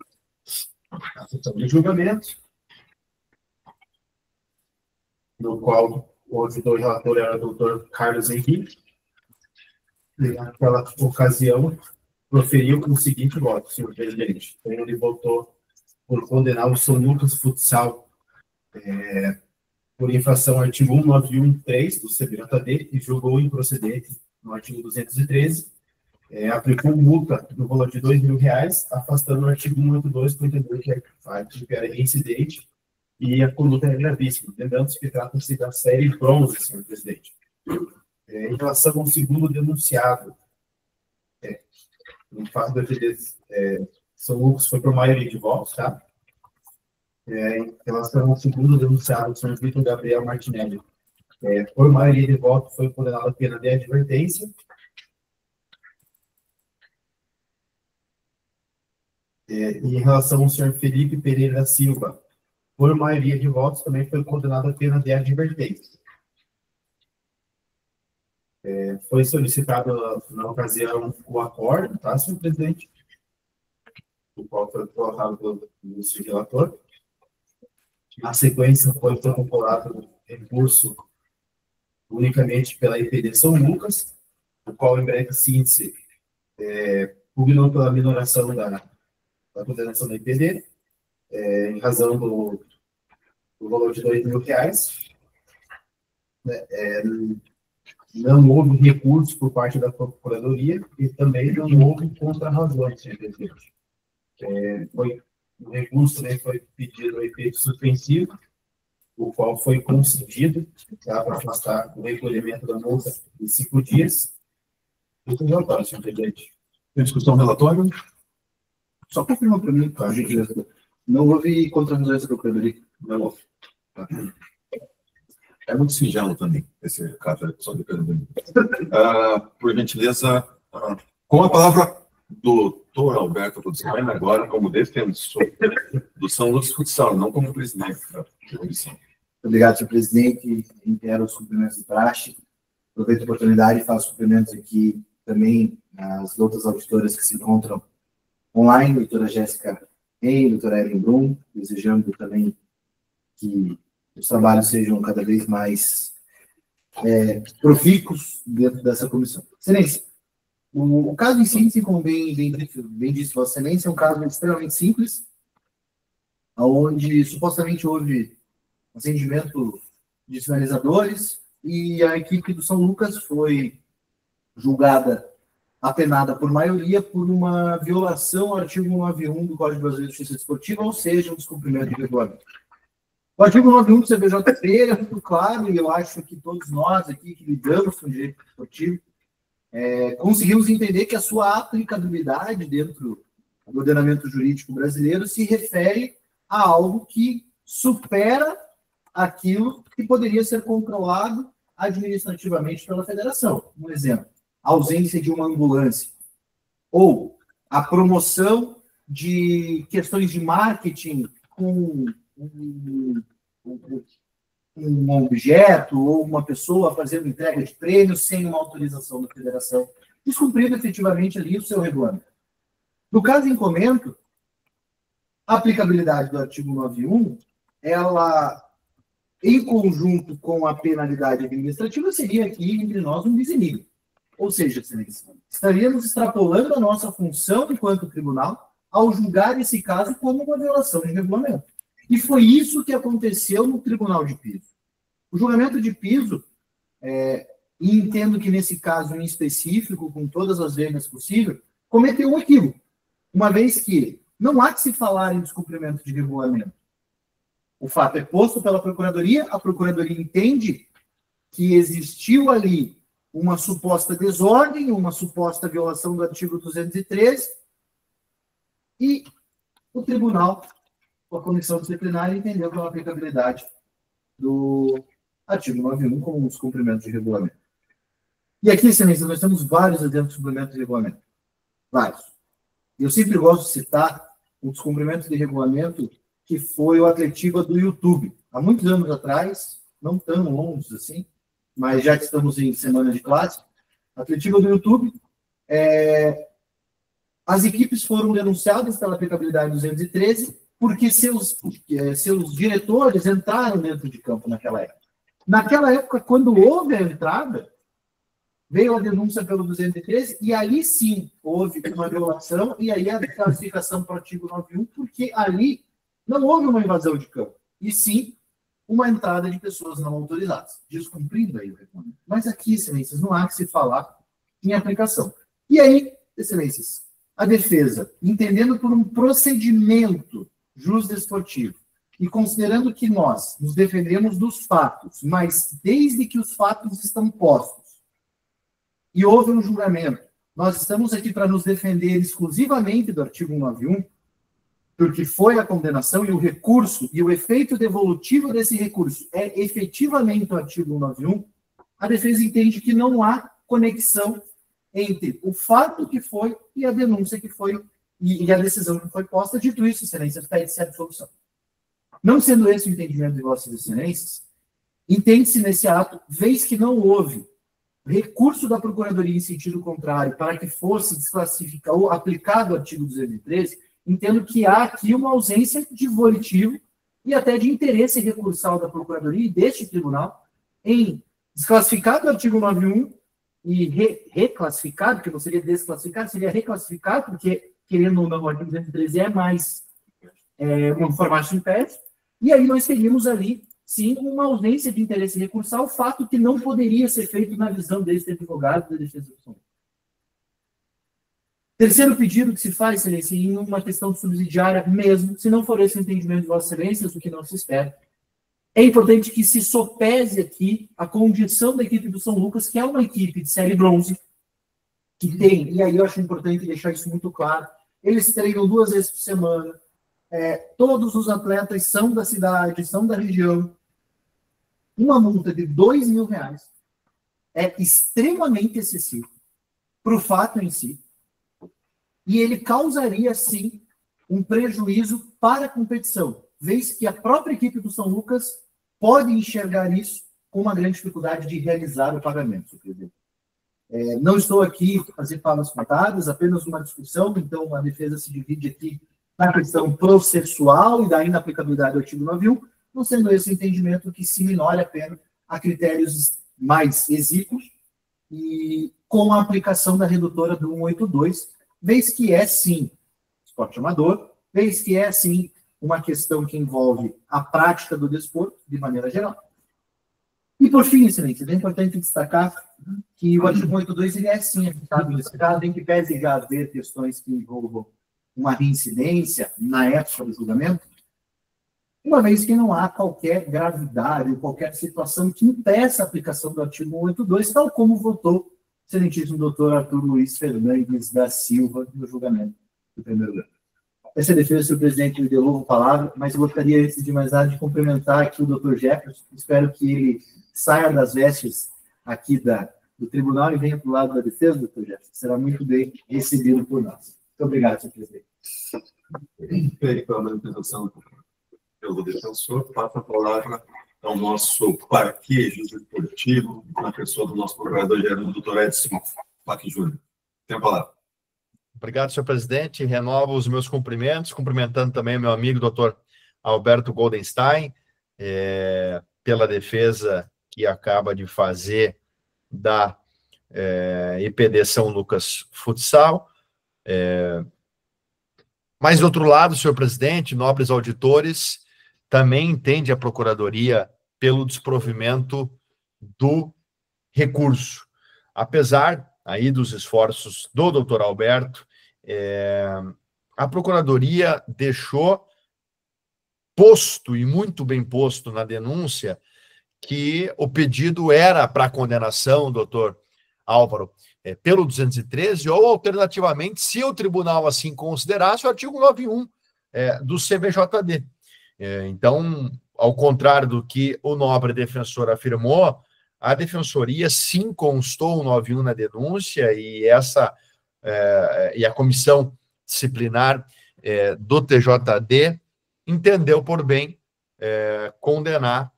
a sessão de julgamento, no qual o auditor relator era o doutor Carlos Henrique, e naquela ocasião proferiu o seguinte voto, senhor presidente. Então, ele votou por condenar o São Lucas Futsal por infração ao artigo 1913 do CBJD e julgou improcedente no artigo 213, aplicou multa no valor de R$2.000, afastando o artigo 182, que entendeu que era reincidente e a conduta é gravíssima. Lembrando-se que trata-se da série bronze, senhor presidente. Em relação ao segundo denunciado, no fato da São Lucas foi por maioria de votos, tá? Em relação ao segundo denunciado, o senhor Vitor Gabriel Martinelli, por maioria de votos, foi condenado a pena de advertência. Em relação ao senhor Felipe Pereira da Silva, por maioria de votos, também foi condenado a pena de advertência. Foi solicitado, na ocasião, o acordo, tá, senhor presidente? O qual foi colocado pelo senhor relator. A sequência foi protocolado recurso unicamente pela IPD São Lucas, o qual, em breve síntese, pugnou pela minoração da condenação da IPD, em razão do valor de R$2.000. Não houve recurso por parte da Procuradoria e também não houve contra-razões, senhor presidente. O recurso também foi pedido a efeito suspensivo, o qual foi concedido para afastar o recolhimento da multa em 5 dias. Muito relatório, senhor presidente. Tem discussão no relatório? Só confirma para mim, por gentileza. Não houve contra-razões da Procuradoria? Não houve. É muito singelo também, esse caso só de por gentileza, com a palavra do doutor Alberto Produção, agora como defensor do São Lucas Futsal, não como presidente da comissão. Obrigado, senhor presidente. Reitero os cumprimentos do praxe. Aproveito a oportunidade e faço cumprimentos aqui também às outras auditoras que se encontram online, doutora Jéssica Henry, doutora Ellen Brum, desejando também que os trabalhos sejam cada vez mais profícuos dentro dessa comissão. Excelência, o caso em síntese, como bem disse Vossa Excelência, é um caso extremamente simples, onde supostamente houve acendimento de sinalizadores e a equipe do São Lucas foi julgada, apenada por maioria, por uma violação ao artigo 191 do Código Brasileiro de Justiça Desportiva, ou seja, um descumprimento de regulamento. O artigo 91 do CBJP é muito claro, e eu acho que todos nós aqui que lidamos com o direito esportivo conseguimos entender que a sua aplicabilidade dentro do ordenamento jurídico brasileiro se refere a algo que supera aquilo que poderia ser controlado administrativamente pela federação. Um exemplo, a ausência de uma ambulância, ou a promoção de questões de marketing com um objeto ou uma pessoa fazendo entrega de prêmios sem uma autorização da federação, descumprindo efetivamente ali o seu regulamento. No caso em comento, a aplicabilidade do artigo 91, ela, em conjunto com a penalidade administrativa, seria aqui entre nós um desenigmo. Ou seja, excelência, estaríamos extrapolando a nossa função enquanto tribunal ao julgar esse caso como uma violação de regulamento. E foi isso que aconteceu no Tribunal de Piso. O julgamento de piso, e entendo que nesse caso em específico, com todas as regras possíveis, cometeu um equívoco, uma vez que não há que se falar em descumprimento de regulamento. O fato é posto pela Procuradoria, a Procuradoria entende que existiu ali uma suposta desordem, uma suposta violação do artigo 213, e o Tribunal, a comissão disciplinar, entendeu pela aplicabilidade do artigo 91 como um descumprimento de regulamento. E aqui, excelência, nós temos vários exemplos de descumprimento de regulamento. Vários. E eu sempre gosto de citar o descumprimento de regulamento que foi o Atletiba do YouTube. Há muitos anos atrás, não tão longos assim, mas já que estamos em semana de classe, Atletiba do YouTube, as equipes foram denunciadas pela aplicabilidade 213, porque seus diretores entraram dentro de campo naquela época. Naquela época, quando houve a entrada, veio a denúncia pelo 213, e ali sim houve uma violação, e aí a classificação para o artigo 91, porque ali não houve uma invasão de campo, e sim uma entrada de pessoas não autorizadas, descumprindo aí o regulamento. Mas aqui, excelências, não há que se falar em aplicação. E aí, excelências, a defesa, entendendo por um procedimento jusdesportivo, e considerando que nós nos defendemos dos fatos, mas desde que os fatos estão postos e houve um julgamento, nós estamos aqui para nos defender exclusivamente do artigo 191, porque foi a condenação e o recurso, e o efeito devolutivo desse recurso é efetivamente o artigo 191, a defesa entende que não há conexão entre o fato que foi e a denúncia que foi, e a decisão que foi posta. Dito isso, excelência, pede-se a absolução. Não sendo esse o entendimento de vossas excelências, entende-se nesse ato, vez que não houve recurso da Procuradoria em sentido contrário para que fosse desclassificado ou aplicado o artigo 213, entendo que há aqui uma ausência de volitivo e até de interesse recursal da Procuradoria e deste tribunal em desclassificar do artigo 91 e reclassificar, porque não seria desclassificar, seria reclassificar, porque, querendo ou não, o artigo 213 é mais um formato de império, e aí nós teríamos ali, sim, uma ausência de interesse recursal, fato que não poderia ser feito na visão deste advogado da defesa do São. Terceiro pedido que se faz, excelência, em uma questão subsidiária mesmo, se não for esse o entendimento de vossas excelências, o que não se espera, é importante que se sopese aqui a condição da equipe do São Lucas, que é uma equipe de série bronze, que tem, e aí eu acho importante deixar isso muito claro, eles treinam 2 vezes por semana, todos os atletas são da cidade, são da região. Uma multa de R$2.000 é extremamente excessivo para o fato em si, e ele causaria, sim, um prejuízo para a competição, vez que a própria equipe do São Lucas pode enxergar isso com uma grande dificuldade de realizar o pagamento, senhor presidente. Não estou aqui para fazer palavras contadas, apenas uma discussão, então a defesa se divide aqui na questão processual e da inaplicabilidade do artigo 91, não sendo esse o entendimento que se minore a pena a critérios mais exíguos e com a aplicação da redutora do 182, vez que é, sim, esporte amador, vez que é, sim, uma questão que envolve a prática do desporto, de maneira geral. E, por fim, excelência, é importante destacar que o artigo 182 ele é, sim, aplicado nesse caso, em que pese já haver questões que envolvam uma reincidência na época do julgamento, uma vez que não há qualquer gravidade ou qualquer situação que impeça a aplicação do artigo 182, tal como votou o excelentíssimo doutor Arthur Luiz Fernandes da Silva no julgamento do primeiro grau. Essa defesa, senhor presidente, me devolvo a palavra, mas eu gostaria, antes de mais nada, de cumprimentar aqui o doutor Jefferson. Espero que ele saia das vestes aqui do tribunal e venha para o lado da defesa, doutor Jefferson. Será muito bem recebido por nós. Muito obrigado, senhor presidente. Pela manifestação pelo defensor, passa a palavra ao nosso parquejo esportivo, na pessoa do nosso procurador-geral, o doutor Edson Facchi Júnior. Tem a palavra. Obrigado, senhor presidente. Renovo os meus cumprimentos, cumprimentando também o meu amigo, doutor Alberto Goldenstein, pela defesa que acaba de fazer da EPD São Lucas Futsal. Mas, do outro lado, senhor presidente, nobres auditores, também entende a Procuradoria pelo desprovimento do recurso. Apesar aí dos esforços do doutor Alberto, a Procuradoria deixou posto, e muito bem posto na denúncia, que o pedido era para condenação, doutor Álvaro, pelo 213, ou alternativamente, se o tribunal assim considerasse, o artigo 91 do CBJD. Então, ao contrário do que o nobre defensor afirmou, a defensoria sim constou o 91 na denúncia e a comissão disciplinar do TJD entendeu por bem condenar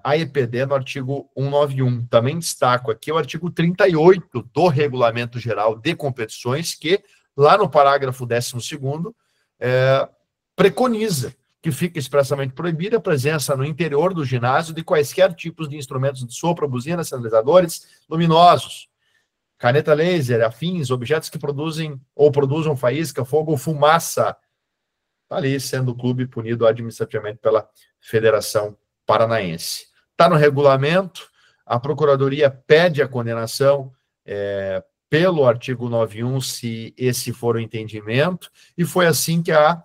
a EPD no artigo 191. Também destaco aqui o artigo 38 do Regulamento Geral de Competições, que lá no parágrafo 12º preconiza que fica expressamente proibida a presença no interior do ginásio de quaisquer tipos de instrumentos de sopro, buzinas, sinalizadores luminosos, caneta laser, afins, objetos que produzem ou produzam faísca, fogo ou fumaça. Está ali sendo o clube punido administrativamente pela Federação Paranaense. Está no regulamento, a Procuradoria pede a condenação pelo artigo 91, se esse for o entendimento, e foi assim que a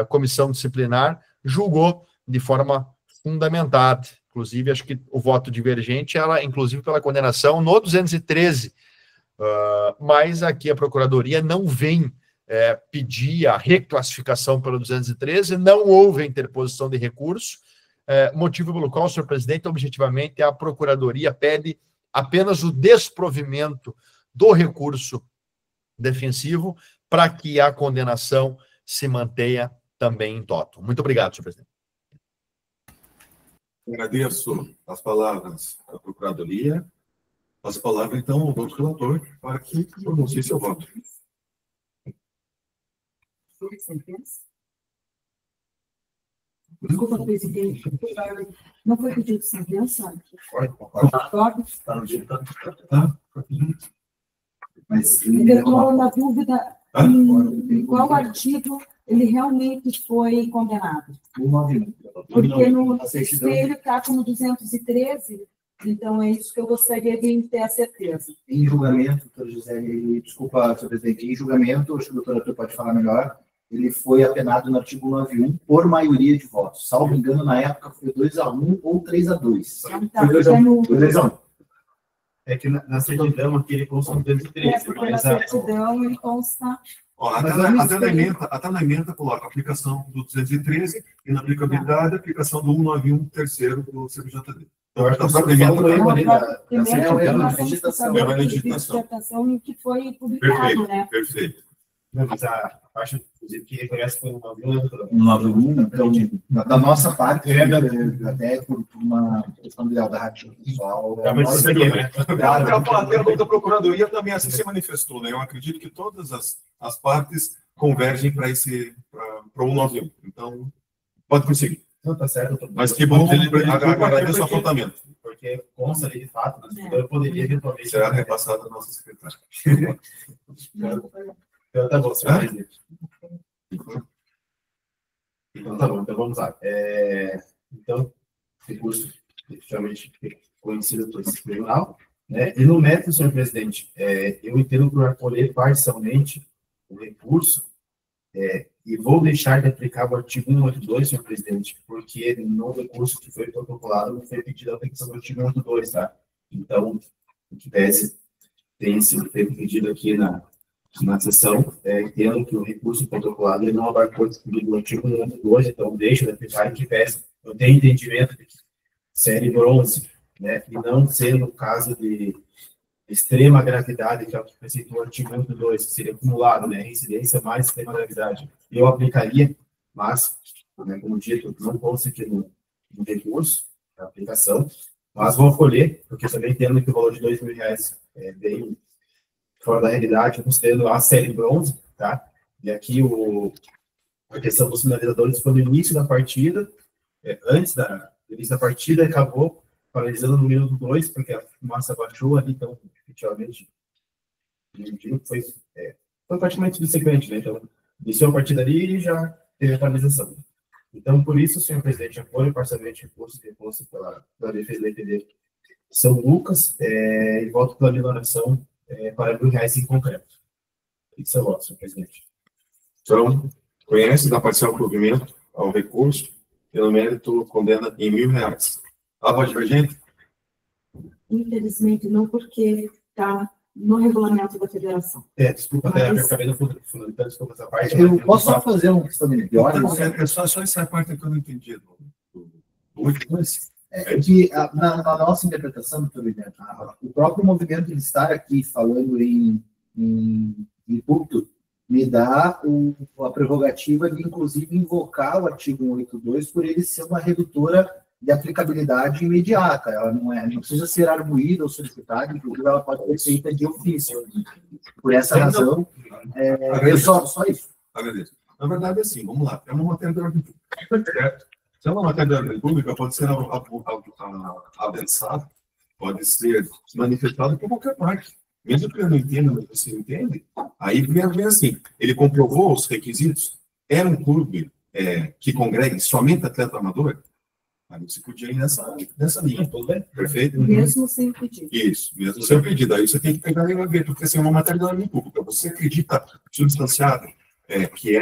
comissão disciplinar julgou de forma fundamentada. Inclusive, acho que o voto divergente, ela, inclusive, pela condenação no 213, mas aqui a Procuradoria não vem pedir a reclassificação pelo 213, não houve a interposição de recurso, motivo pelo qual, senhor presidente, objetivamente, a Procuradoria pede apenas o desprovimento do recurso defensivo para que a condenação se mantenha também em toto. Muito obrigado, senhor presidente. Agradeço as palavras da Procuradoria. As palavras, então, ao voto relator, para que pronuncie seu voto. Desculpa, presidente. Não foi pedido sentença? Concordo. Está no ditado. Mas Eu estou na dúvida em qual artigo ele realmente foi condenado. Porque no espelho está como 213, então é isso que eu gostaria de ter a certeza. em julgamento, doutor José, desculpa, senhor presidente, em julgamento, acho que o doutor Arthur pode falar melhor, ele foi apenado no artigo 91 por maioria de votos. Salvo engano, na época foi 2-1 ou 3-2. Tá, no... 2-1. É que na certidão aqui ele consta no 213, na certidão ele consta... Até na emenda coloca a aplicação do 213 e na aplicabilidade a aplicação do 191, terceiro do CBJD. Então, acho que a própria emenda É uma legislação que foi publicado, né? Perfeito. Mas a parte, inclusive, que reconhece foi no 91, então, da nossa parte, até por uma questão de lealdade pessoal. A Procuradoria também assim se manifestou, né? Eu acredito que todas as partes convergem para o 191. Então, pode prosseguir. Não, tá certo. Mas que bom que ele agradeço o apontamento. Porque consta ali de fato, eu poderia eventualmente. Será repassado à nossa secretária. Então, tá bom, senhor presidente. Então, tá bom. Então, vamos lá. Então, recurso efetivamente conhecido por esse tribunal, né? E no método, senhor presidente, eu entendo por acolher parcialmente o recurso e vou deixar de aplicar o artigo 182, senhor presidente, porque no recurso que foi protocolado não foi pedida a aplicação do artigo 182, tá? Então, o que pese tem sido pedido aqui na sessão, entendo que o recurso protocolado ele não abarcou o artigo 182, então deixo de aplicar em que pese. Eu tenho entendimento de que série bronze, né, e não ser no caso de extrema gravidade, que é o que precisa o artigo 182, que seria acumulado, né, reincidência mais extrema gravidade. Eu aplicaria, mas, né, como dito, não consta aqui no recurso, a aplicação, mas vou acolher, porque também entendo que o valor de R$2.000 é bem fora da realidade, considerando a série bronze, tá? E aqui a questão dos finalizadores foi no início da partida, antes do início da partida, acabou paralisando no minuto 2, porque a fumaça baixou ali, então, efetivamente, foi praticamente subsequente, né? Então, iniciou a partida ali e já teve a paralisação. Então, por isso, senhor presidente, apoio parcialmente o recurso deposto pela defesa da EPD São Lucas e voto pela minoração para R$1.000 em concreto. Isso é o voto, senhor presidente. Então, conhece da parcial provimento ao recurso, pelo mérito condena em R$1.000. A voz divergente? Infelizmente, não, porque está no regulamento da federação. Desculpa, até acabei não fundamentando, desculpa essa parte. Eu posso só fazer uma questão melhor? Só essa parte que eu não entendi. Que na nossa interpretação, doutor William, o próprio movimento de estar aqui falando em púlpito me dá a prerrogativa de, inclusive, invocar o artigo 182 por ele ser uma redutora de aplicabilidade imediata. Ela não precisa ser arguída ou solicitada, inclusive ela pode ser feita de ofício. Por essa razão, só isso. Agradeço. Na verdade, assim, vamos lá. É uma matéria de ordem pública. Se é uma matéria de ordem pública, pode ser avançada, pode ser manifestada por qualquer parte. Mesmo que eu não entenda, mas você entende, aí vem assim, ele comprovou os requisitos, era um clube que congregue somente atleta amador, aí você podia ir nessa linha, tudo bem? Perfeito? Mesmo sem pedido. Isso, mesmo sem pedido. Aí você tem que pegar e ver, porque assim, é uma matéria de ordem pública. Você acredita substanciado que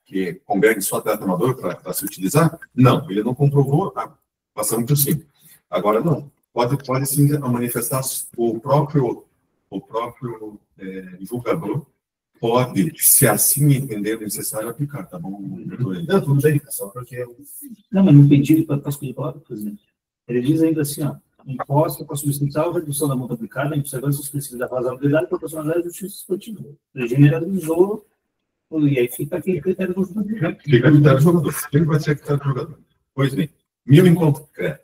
que converge só atleta amador para se utilizar? Não, ele não comprovou, passamos por cima. Agora, não. Pode sim manifestar o próprio julgador, pode, se assim entender necessário, aplicar, tá bom? Não, tudo bem, só porque... Não, mas no pedido para as palavras, presidente, ele diz ainda assim, ó, imposta para substancial redução da multa aplicada em observância dos princípios da razoabilidade, proporcionalidade e justiça esportiva. Ele generalizou, e aí fica aquele critério do jogador. Fica a critério do jogador. Quem vai ser a critério do jogador? Pois bem, mil em concreto.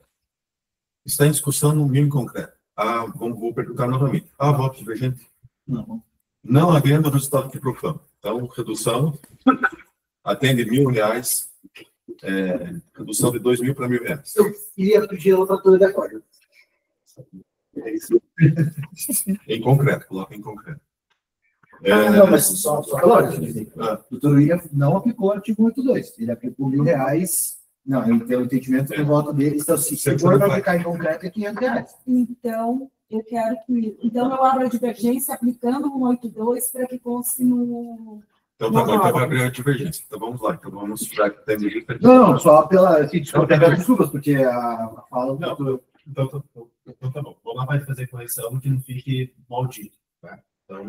Está em discussão no mil em concreto. Vou perguntar novamente. Voto divergente? Não. Não havendo o resultado que proclama. Então, redução atende R$1.000, redução de 2.000 para R$1.000. Eu iria pedir a outra de acordo. É isso. Em concreto, coloca em concreto. Não, mas só agora. O doutor William não aplicou o artigo 182. Ele aplicou R$1.000. Não, eu tenho o entendimento que o voto dele, então, se for para aplicar em concreto, é R$500. Então, eu quero que... Então, eu abro a divergência aplicando o 182 para que conste no... Então, tá bom, então vai abrir a divergência. Então, vamos lá. Então, vamos já que tem... Não, só pela... Desculpas, porque a fala... Não, então, tá bom. Vamos lá para fazer correção, que não fique maldito, tá? Então,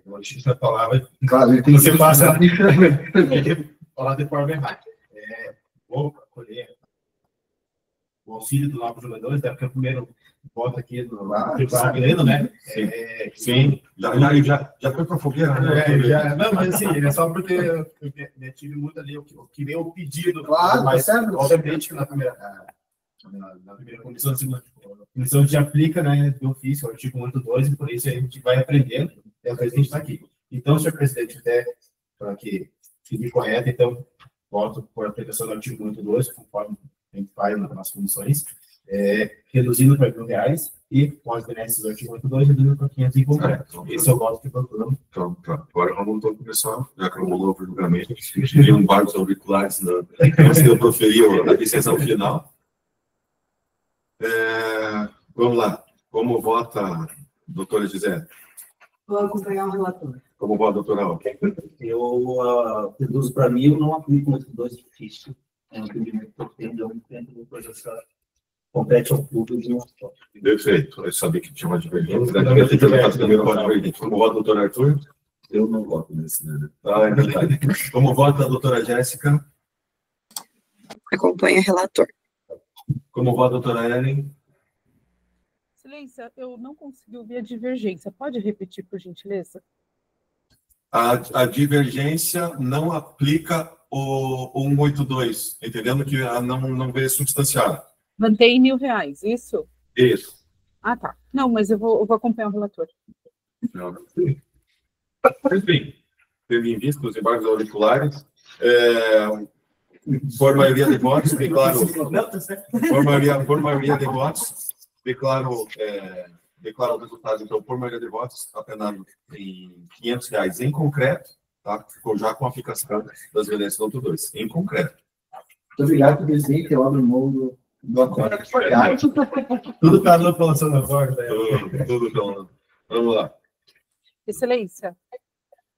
como a gente vai falar, claro, ele tem você passa a falar de forma errada. Vou acolher o auxílio do novo jogadores, até porque o primeiro voto aqui do Grêmio, né? Sim, já foi para a fogueira, né? Não, mas assim, é só porque eu tive muito ali, eu queria o pedido. Claro, mas certo. obviamente que na primeira comissão, a comissão já aplica, né, do ofício, o artigo 182, e por isso a gente vai aprendendo, e a gente está aqui. Então, senhor presidente, até para que fique correto, então, voto por aplicação do artigo 182, conforme a gente faz nas comissões, reduzindo para R$1.000 e, com as benesses do artigo 182, reduzindo para 500 em concreto. Esse é o voto que procuramos. Então, tá. Agora vamos começar, já que rolou o julgamento, teriam vários auriculares antes de eu proferir a decisão final. Vamos lá. Como vota a doutora Gisele? Vou acompanhar o relator. Como vota a doutora Alba? Eu reduzo para 1.000, não aplico o 182 difícil. É um entendimento que eu tenho, eu entendo que coisa compete ao público de uma foto. Perfeito. Eu sabia que tinha uma divergência. Como vota a doutora Arthur? Eu não voto nesse, né? É verdade. Como vota a doutora Jéssica? Acompanha o relator. Como vota a doutora Ellen? Excelência, eu não consegui ouvir a divergência. Pode repetir, por gentileza? A divergência não aplica o 182, entendendo que não veio substanciada. Mantém R$1.000, isso? Isso. Ah, tá. Não, mas eu vou acompanhar o relator. Enfim, tendo em vista os embargos auriculares, por maioria de votos, declaro... Por maioria de votos, declaro o resultado, então, por maioria de votos, apenado em R$500 em concreto, tá? Ficou já com a aplicação das violências do 2, em concreto. Muito obrigado, presidente. Eu abro mão do acordo. Tudo está na população da voz, né? Tudo então. Vamos lá. Excelência,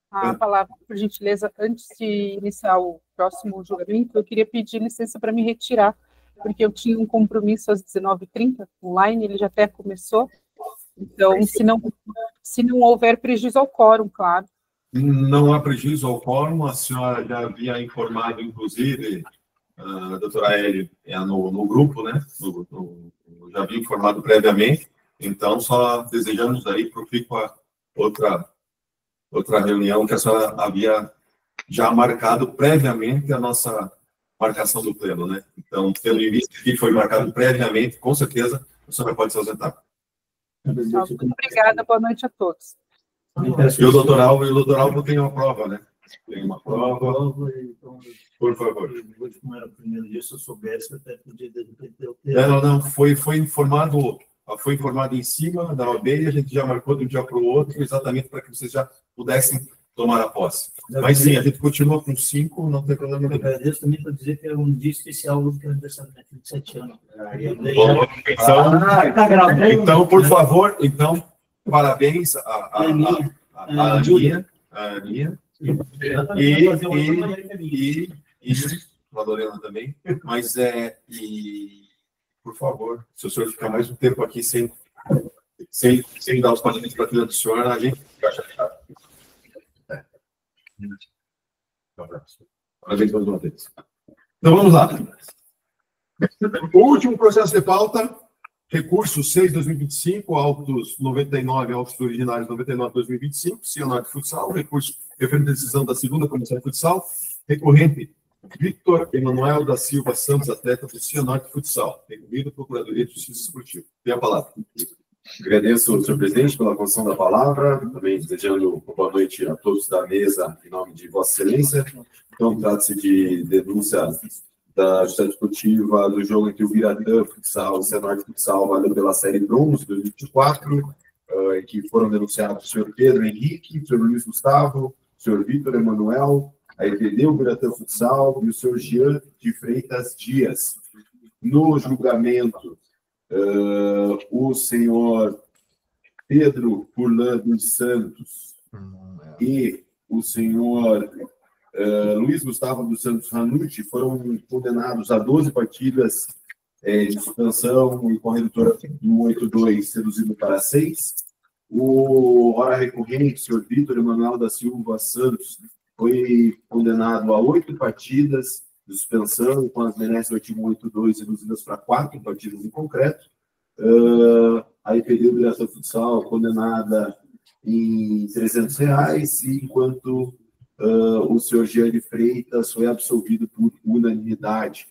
a palavra, por gentileza, antes de iniciar o próximo julgamento, eu queria pedir licença para me retirar, porque eu tinha um compromisso às 19h30, online, ele já até começou. Então, se não houver prejuízo ao quórum, claro. Não há prejuízo ao quórum, a senhora já havia informado, inclusive, a doutora Eli no grupo, né? Já havia informado previamente, então só desejamos aí profícua outra reunião que a senhora havia já marcado previamente a nossa marcação do pleno, né? Então, tendo em vista que foi marcado previamente, com certeza, a senhora pode se ausentar. Muito obrigada, boa noite a todos. E o doutor Alvo tem uma prova, né? Tem uma prova. Por favor. Como era o primeiro dia, se eu soubesse, até podia Não, foi informado em cima da OAB e a gente já marcou de um dia para o outro, exatamente para que vocês já pudessem tomar a posse. Mas sim, a gente continua com 5, não tem problema nenhum. Eu agradeço também para dizer que é um dia especial, hoje que é aniversário de 27 anos. Então, por favor, parabéns a Aninha, a Lorena também, mas por favor, se o senhor ficar mais um tempo aqui sem dar os parabéns para a filha do senhor, a gente fica chateado. Parabéns mais uma vez. Então vamos lá. O último processo de pauta, recurso 6/2025, autos 99, autos originários 99/2025, Cianorte Futsal, recurso referente à decisão da segunda comissão de futsal, recorrente Victor Emanuel da Silva Santos, atleta do Cianorte Futsal, recorrido Procuradoria de Justiça Esportiva. Tem a palavra. Agradeço, senhor presidente, pela concessão da palavra, também desejando boa noite a todos da mesa, em nome de Vossa Excelência. Então, trata-se de denúncia da Justiça Esportiva do jogo entre o Biratã Futsal e o Cianorte Futsal, válido pela Série Bronze 2024, que foram denunciados o senhor Pedro Henrique, o senhor Luiz Gustavo, o senhor Victor Emanuel, a EPD, o Biratã Futsal e o senhor Jean de Freitas Dias. No julgamento, o senhor Pedro Furlan dos Santos e o senhor Luiz Gustavo dos Santos Ranucci foram condenados a 12 partidas de suspensão e com a redutora do 8-2 reduzido para 6. O hora recorrente, o senhor Victor Emanuel da Silva Santos, foi condenado a 8 partidas de suspensão, com as benesses do artigo 8.2 reduzidas para 4 partidas em concreto. A EPD do Biratã Futsal condenada em R$300, enquanto o senhor Jean de Freitas foi absolvido por unanimidade.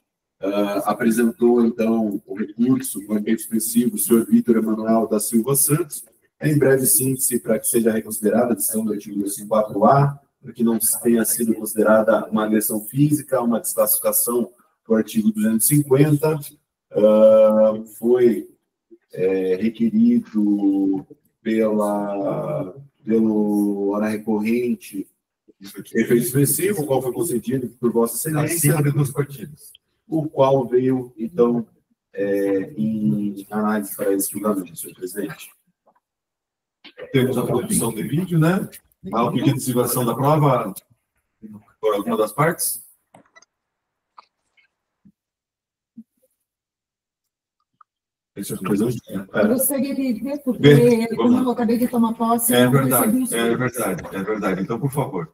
Apresentou, então, o recurso, o ambiente expressivo, o senhor Victor Emanuel da Silva Santos. Em breve síntese, para que seja reconsiderada a decisão do artigo 254A, para que não tenha sido considerada uma agressão física, uma desclassificação do artigo 250, foi requerido pelo hora recorrente efeito expressivo, o qual foi concedido por Vossa Excelência, de 2 partidas, o qual veio, então, em análise para esse julgamento, senhor presidente. Temos a produção de vídeo, né? Há o pedido de simulação da prova por alguma das partes. Eu gostaria de ver, porque como eu acabei de tomar posse... É verdade. Então, por favor.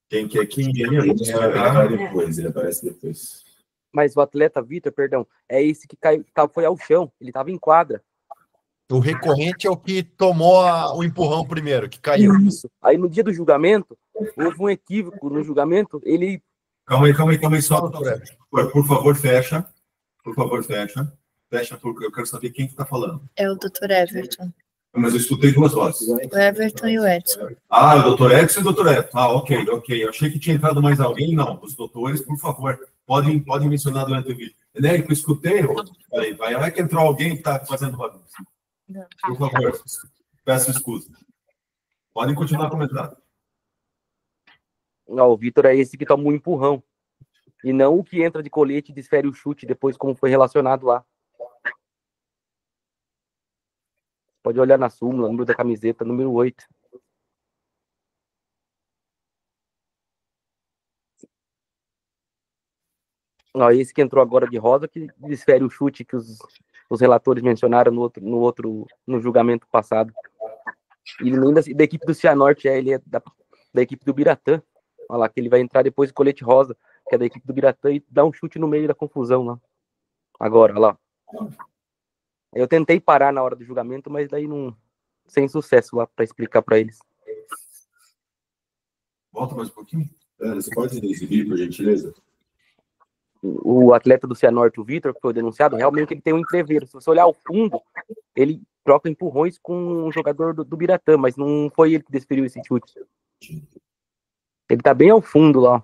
Quem ele aparece depois. Mas o atleta Vitor, perdão, é esse que caiu, foi ao chão, ele estava em quadra. O recorrente é o que tomou o empurrão primeiro, que caiu. Isso. Aí no dia do julgamento, houve um equívoco no julgamento, ele... Calma aí, só. Por favor, fecha. Fecha, porque eu quero saber quem que está falando. É o Dr. Everton. Mas eu escutei 2 vozes. O Everton e o Edson. Ah, o doutor Edson e o doutor Everton. Ah, ok. Eu achei que tinha entrado mais alguém. Não, os doutores, por favor, podem mencionar durante o vídeo. Enérico, eu escutei. Vai que entrou alguém que está fazendo bagunça. Por favor, peço desculpa. Podem continuar comentando. Não, o Vitor é esse que toma um empurrão. E não o que entra de colete e desfere o chute depois, como foi relacionado lá. Pode olhar na súmula, número da camiseta, número 8. Não, esse que entrou agora de rosa, que desfere o chute que os relatores mencionaram no julgamento passado. E nem da equipe do Cianorte, ele é da equipe do Biratã. Olha lá, que ele vai entrar depois do colete rosa, que é da equipe do Biratã, e dá um chute no meio da confusão lá. Agora, olha lá. Eu tentei parar na hora do julgamento, mas daí não... sem sucesso lá para explicar para eles. Volta mais um pouquinho. Você pode exibir, por gentileza? O atleta do Cianorte, o Vitor, que foi denunciado, realmente ele tem um entreveiro. Se você olhar ao fundo, ele troca empurrões com um jogador do Biratã, mas não foi ele que desferiu esse chute. Ele tá bem ao fundo lá.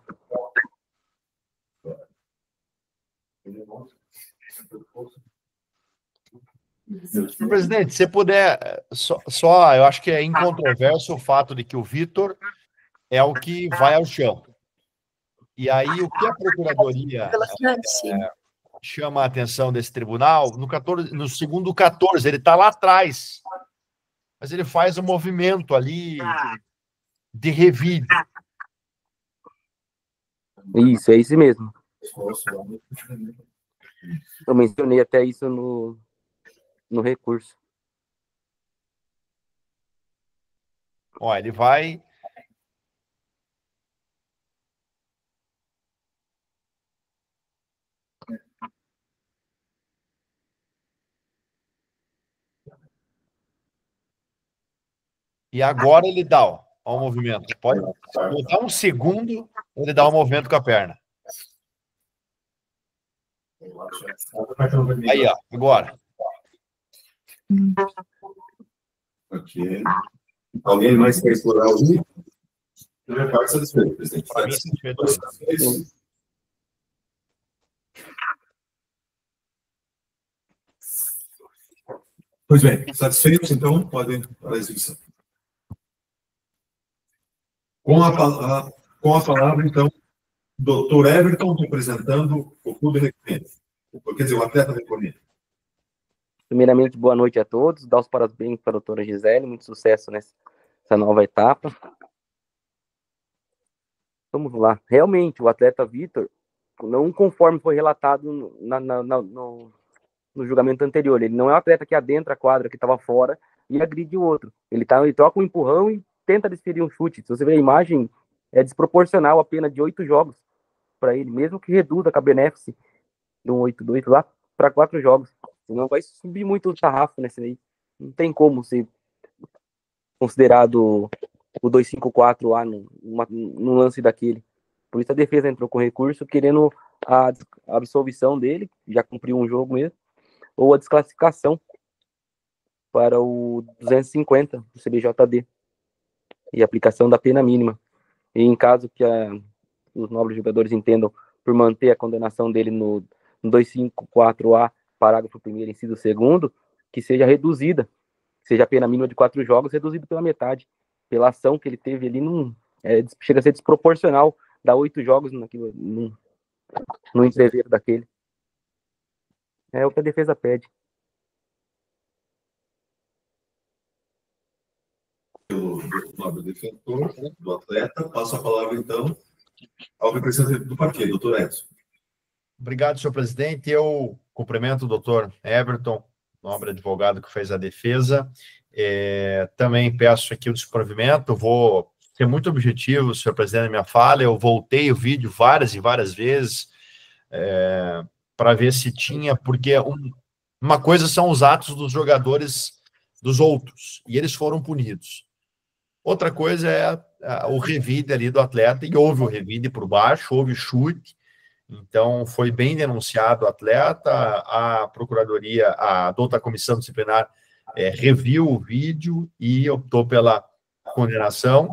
Presidente, se puder, eu acho que é incontroverso o fato de que o Vitor é o que vai ao chão. E aí, o que a Procuradoria chama a atenção desse tribunal, no segundo 14, ele está lá atrás, mas ele faz um movimento ali de revide. Isso, é isso mesmo. Eu mencionei até isso no recurso. Ó, ele vai... E agora ele dá, ó o movimento. Pode botar um segundo, ele dá um movimento com a perna. Aí, ó, agora. Ok. Alguém mais quer explorar o vídeo? Primeira parte, satisfeito, presidente. Para mim, satisfeito. Pois bem, satisfeitos, então, podem para a exibição. Com a palavra, então, doutor Everton, representando o Clube Recorrente. Quer dizer, o atleta Recorrente. Primeiramente, boa noite a todos. Dar os parabéns para a doutora Gisele. Muito sucesso nessa nova etapa. Vamos lá. Realmente, o atleta Vitor, não conforme foi relatado no julgamento anterior, ele não é um atleta que adentra a quadra, que estava fora, e agride o outro. Ele troca um empurrão e tenta desferir um chute. Se você ver a imagem, é desproporcional a pena de 8 jogos para ele, mesmo que reduza com a benéfice do 182 lá para 4 jogos. Senão vai subir muito o sarrafo nesse aí. Não tem como ser considerado o 254 lá no lance daquele. Por isso a defesa entrou com recurso querendo a absolvição dele, já cumpriu um jogo mesmo, ou a desclassificação para o 250 do CBJD e aplicação da pena mínima. E em caso que os nobres jogadores entendam por manter a condenação dele no 254A, parágrafo 1º, inciso 2º, que seja reduzida, seja a pena mínima de 4 jogos, reduzido pela metade, pela ação que ele teve ali, chega a ser desproporcional, dar 8 jogos no entreveiro daquele. É o que a defesa pede. Pelo nobre defensor do atleta, passo a palavra, então, ao representante do parquê, doutor Edson. Obrigado, senhor presidente. Eu cumprimento o doutor Everton, nobre advogado que fez a defesa. Também peço aqui o desprovimento. Vou ser muito objetivo, senhor presidente, na minha fala. Eu voltei o vídeo várias e várias vezes para ver se tinha, porque uma coisa são os atos dos jogadores dos outros, e eles foram punidos. Outra coisa é o revide ali do atleta, e houve o revide por baixo, houve chute. Então, foi bem denunciado o atleta, a Procuradoria, a douta Comissão Disciplinar reviu o vídeo e optou pela condenação.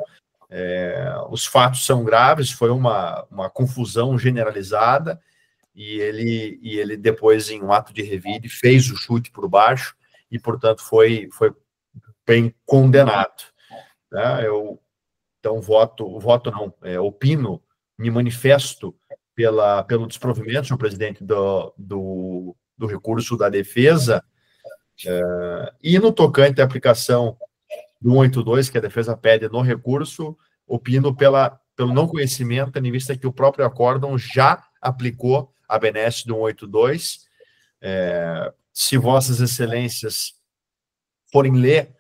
Os fatos são graves, foi uma confusão generalizada, e ele depois, em um ato de revide, fez o chute por baixo, e, portanto, foi bem condenado. Eu, então, opino, me manifesto pelo desprovimento, senhor presidente, do recurso da defesa, e no tocante à aplicação do 182, que a defesa pede no recurso, opino pelo não conhecimento, tendo em vista que o próprio acórdão já aplicou a benesse do 182. Se vossas excelências forem ler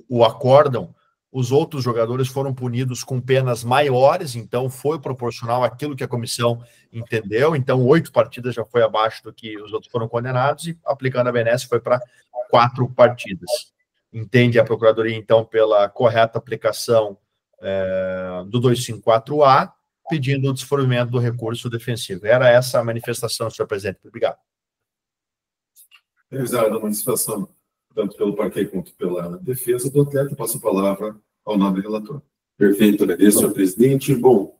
o acórdão, os outros jogadores foram punidos com penas maiores, então foi proporcional àquilo que a comissão entendeu. Então, 8 partidas já foi abaixo do que os outros foram condenados, e aplicando a benesse foi para 4 partidas. Entende a Procuradoria, então, pela correta aplicação do 254A, pedindo o desprovimento do recurso defensivo. Era essa a manifestação, senhor presidente. Obrigado. Revisada a manifestação, tanto pelo parquê quanto pela defesa do atleta, passo a palavra ao nobre relator. Perfeito, agradeço, senhor presidente. Bom,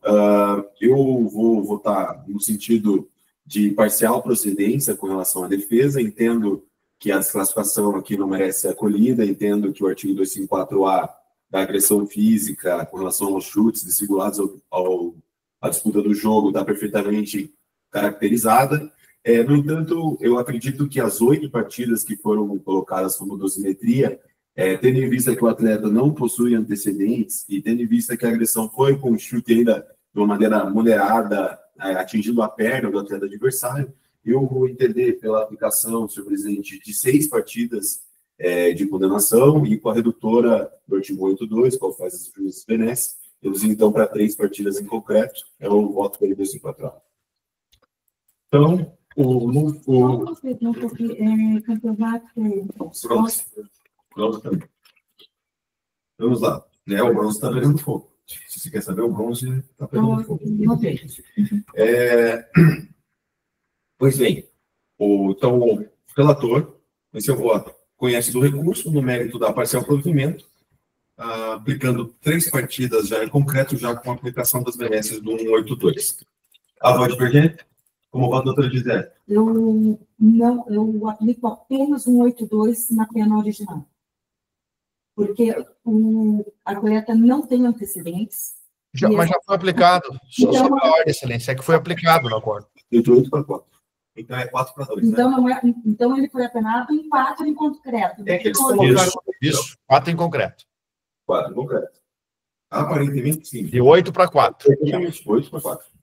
eu vou votar no sentido de parcial procedência com relação à defesa. Entendo que a desclassificação aqui não merece ser acolhida, entendo que o artigo 254A da agressão física com relação aos chutes dissimulados a disputa do jogo está perfeitamente caracterizada. No entanto, eu acredito que as 8 partidas que foram colocadas como dosimetria, tendo em vista que o atleta não possui antecedentes e tendo em vista que a agressão foi com chute ainda de uma maneira moderada, atingindo a perna do atleta adversário, eu vou entender pela aplicação, senhor presidente, de 6 partidas de condenação e com a redutora do artigo 82, qual faz as juízes benesse, reduzindo então para 3 partidas em concreto, é o voto pelo 254. Então, campeonato. Pronto também. Vamos lá. O bronze está pegando fogo. Se você quer saber, o bronze está pegando fogo. Pois bem, então o relator, em seu voto, conhece do recurso no mérito da parcial provimento, aplicando 3 partidas já em concreto, já com a aplicação das benesses do 182. A voz divergente? Como vota a doutora Gisele? Eu aplico apenas 182 na pena original. Porque o atleta não tem antecedentes. Mas já foi aplicado. Só sobre a ordem, excelência, é que foi aplicado no acordo. 8 para 4. Então é 4 para 2. Então ele foi apenado em 4 em concreto. Que eles colocaram isso, 4 em concreto. 4 em concreto. Aparentemente, sim. De 8 para 4. 8 para 4.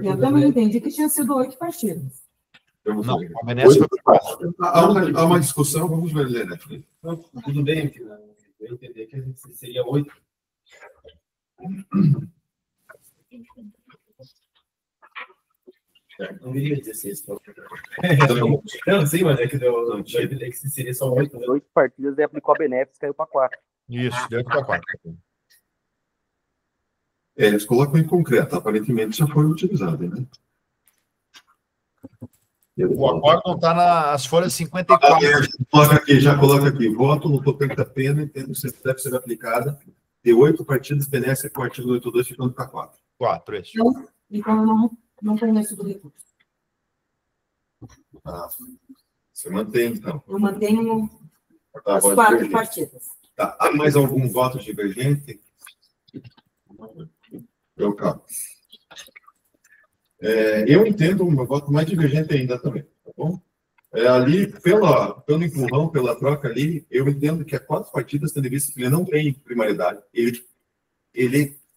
Eu também entendi que tinha sido 8 partidas. Não, a benesse foi para 4. Há uma discussão, vamos ver, Helena. Tudo bem, eu entendi que seria 8. Não deveria 16. Não, sim, mas é que eu entendi que seria só 8. 8 partidas e aplicou a benéfica e caiu para 4. Isso, deu 8 para 4. Eles colocam em concreto, aparentemente já foi utilizado, né? O acordo está nas folhas 54. Já coloca aqui. Voto no tocante da pena, entendo que deve ser aplicada de 8 partidas, benesse com o artigo 82, ficando para 4. 4, isso. Então eu não conheço do recurso. Você mantém, então. Eu mantenho as 4 partidas. Tá. Há mais algum voto divergente? Eu cabo. Eu entendo um voto mais divergente ainda também, tá bom? Ali, pelo empurrão, pela troca ali, eu entendo que 4 partidas, tendo visto que ele não tem primariedade, ele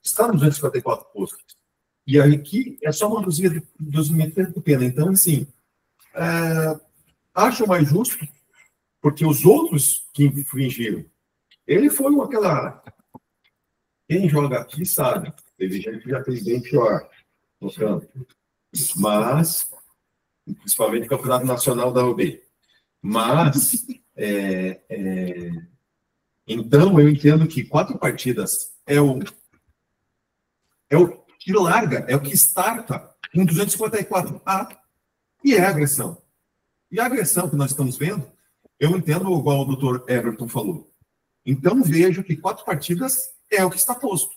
está no 254 postos. E aqui é só uma dosimetria de pena. Então, assim, acho mais justo, porque os outros que infringiram, ele foi aquela... Quem joga aqui sabe, teve gente que já fez bem pior no campo. Mas, principalmente o Campeonato Nacional da UB. Mas, então, eu entendo que 4 partidas é o que larga, é o que starta com 254A, e é a agressão. E a agressão que nós estamos vendo, eu entendo igual o doutor Everton falou. Então, vejo que 4 partidas é o que está posto.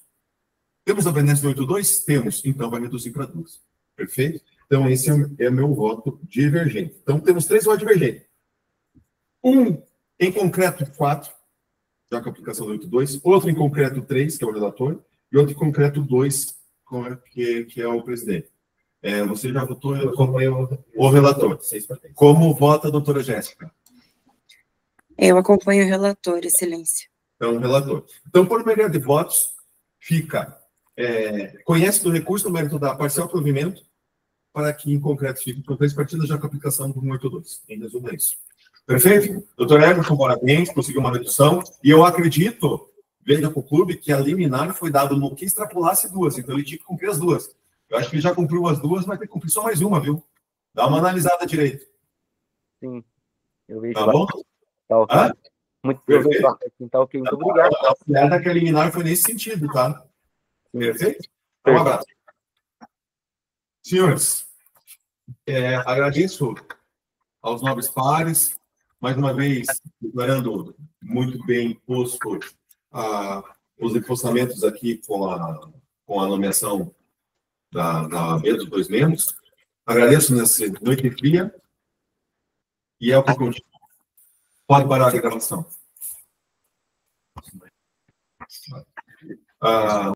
Temos a benesse do 82? Temos. Então, vai reduzir para 2. Perfeito? Então, esse é meu voto divergente. Então, temos 3 votos divergentes. Um em concreto 4, já com a aplicação do 82. Outro em concreto 3, que é o relator. E outro em concreto 2, que é o presidente. Você já votou, eu acompanho o relator. Como vota a doutora Jéssica? Eu acompanho o relator, excelência. Então, relator. Então, por maioria de votos, fica... conhece do recurso no mérito da parcial provimento, para que, em concreto, fique com 3 partidas já com a aplicação do 182. Em resumo, é isso. Perfeito? Doutor Everton, parabéns, conseguiu uma redução. E eu acredito, veja para o clube, que a liminar foi dada no que extrapolasse 2. Então, ele tinha que cumprir as 2. Eu acho que ele já cumpriu as 2, vai ter que cumprir só mais uma, viu? Dá uma analisada direito. Sim, eu vejo. Tá bom? Tá ok. Muito ok, muito obrigado. A que a liminar foi nesse sentido, tá? Perfeito? Então, um abraço. Senhores, agradeço aos nobres pares, mais uma vez, declarando muito bem posto os reforçamentos aqui com a nomeação da mesa dos 2 membros. Agradeço nessa noite fria e é o que continua. Pode parar a gravação. a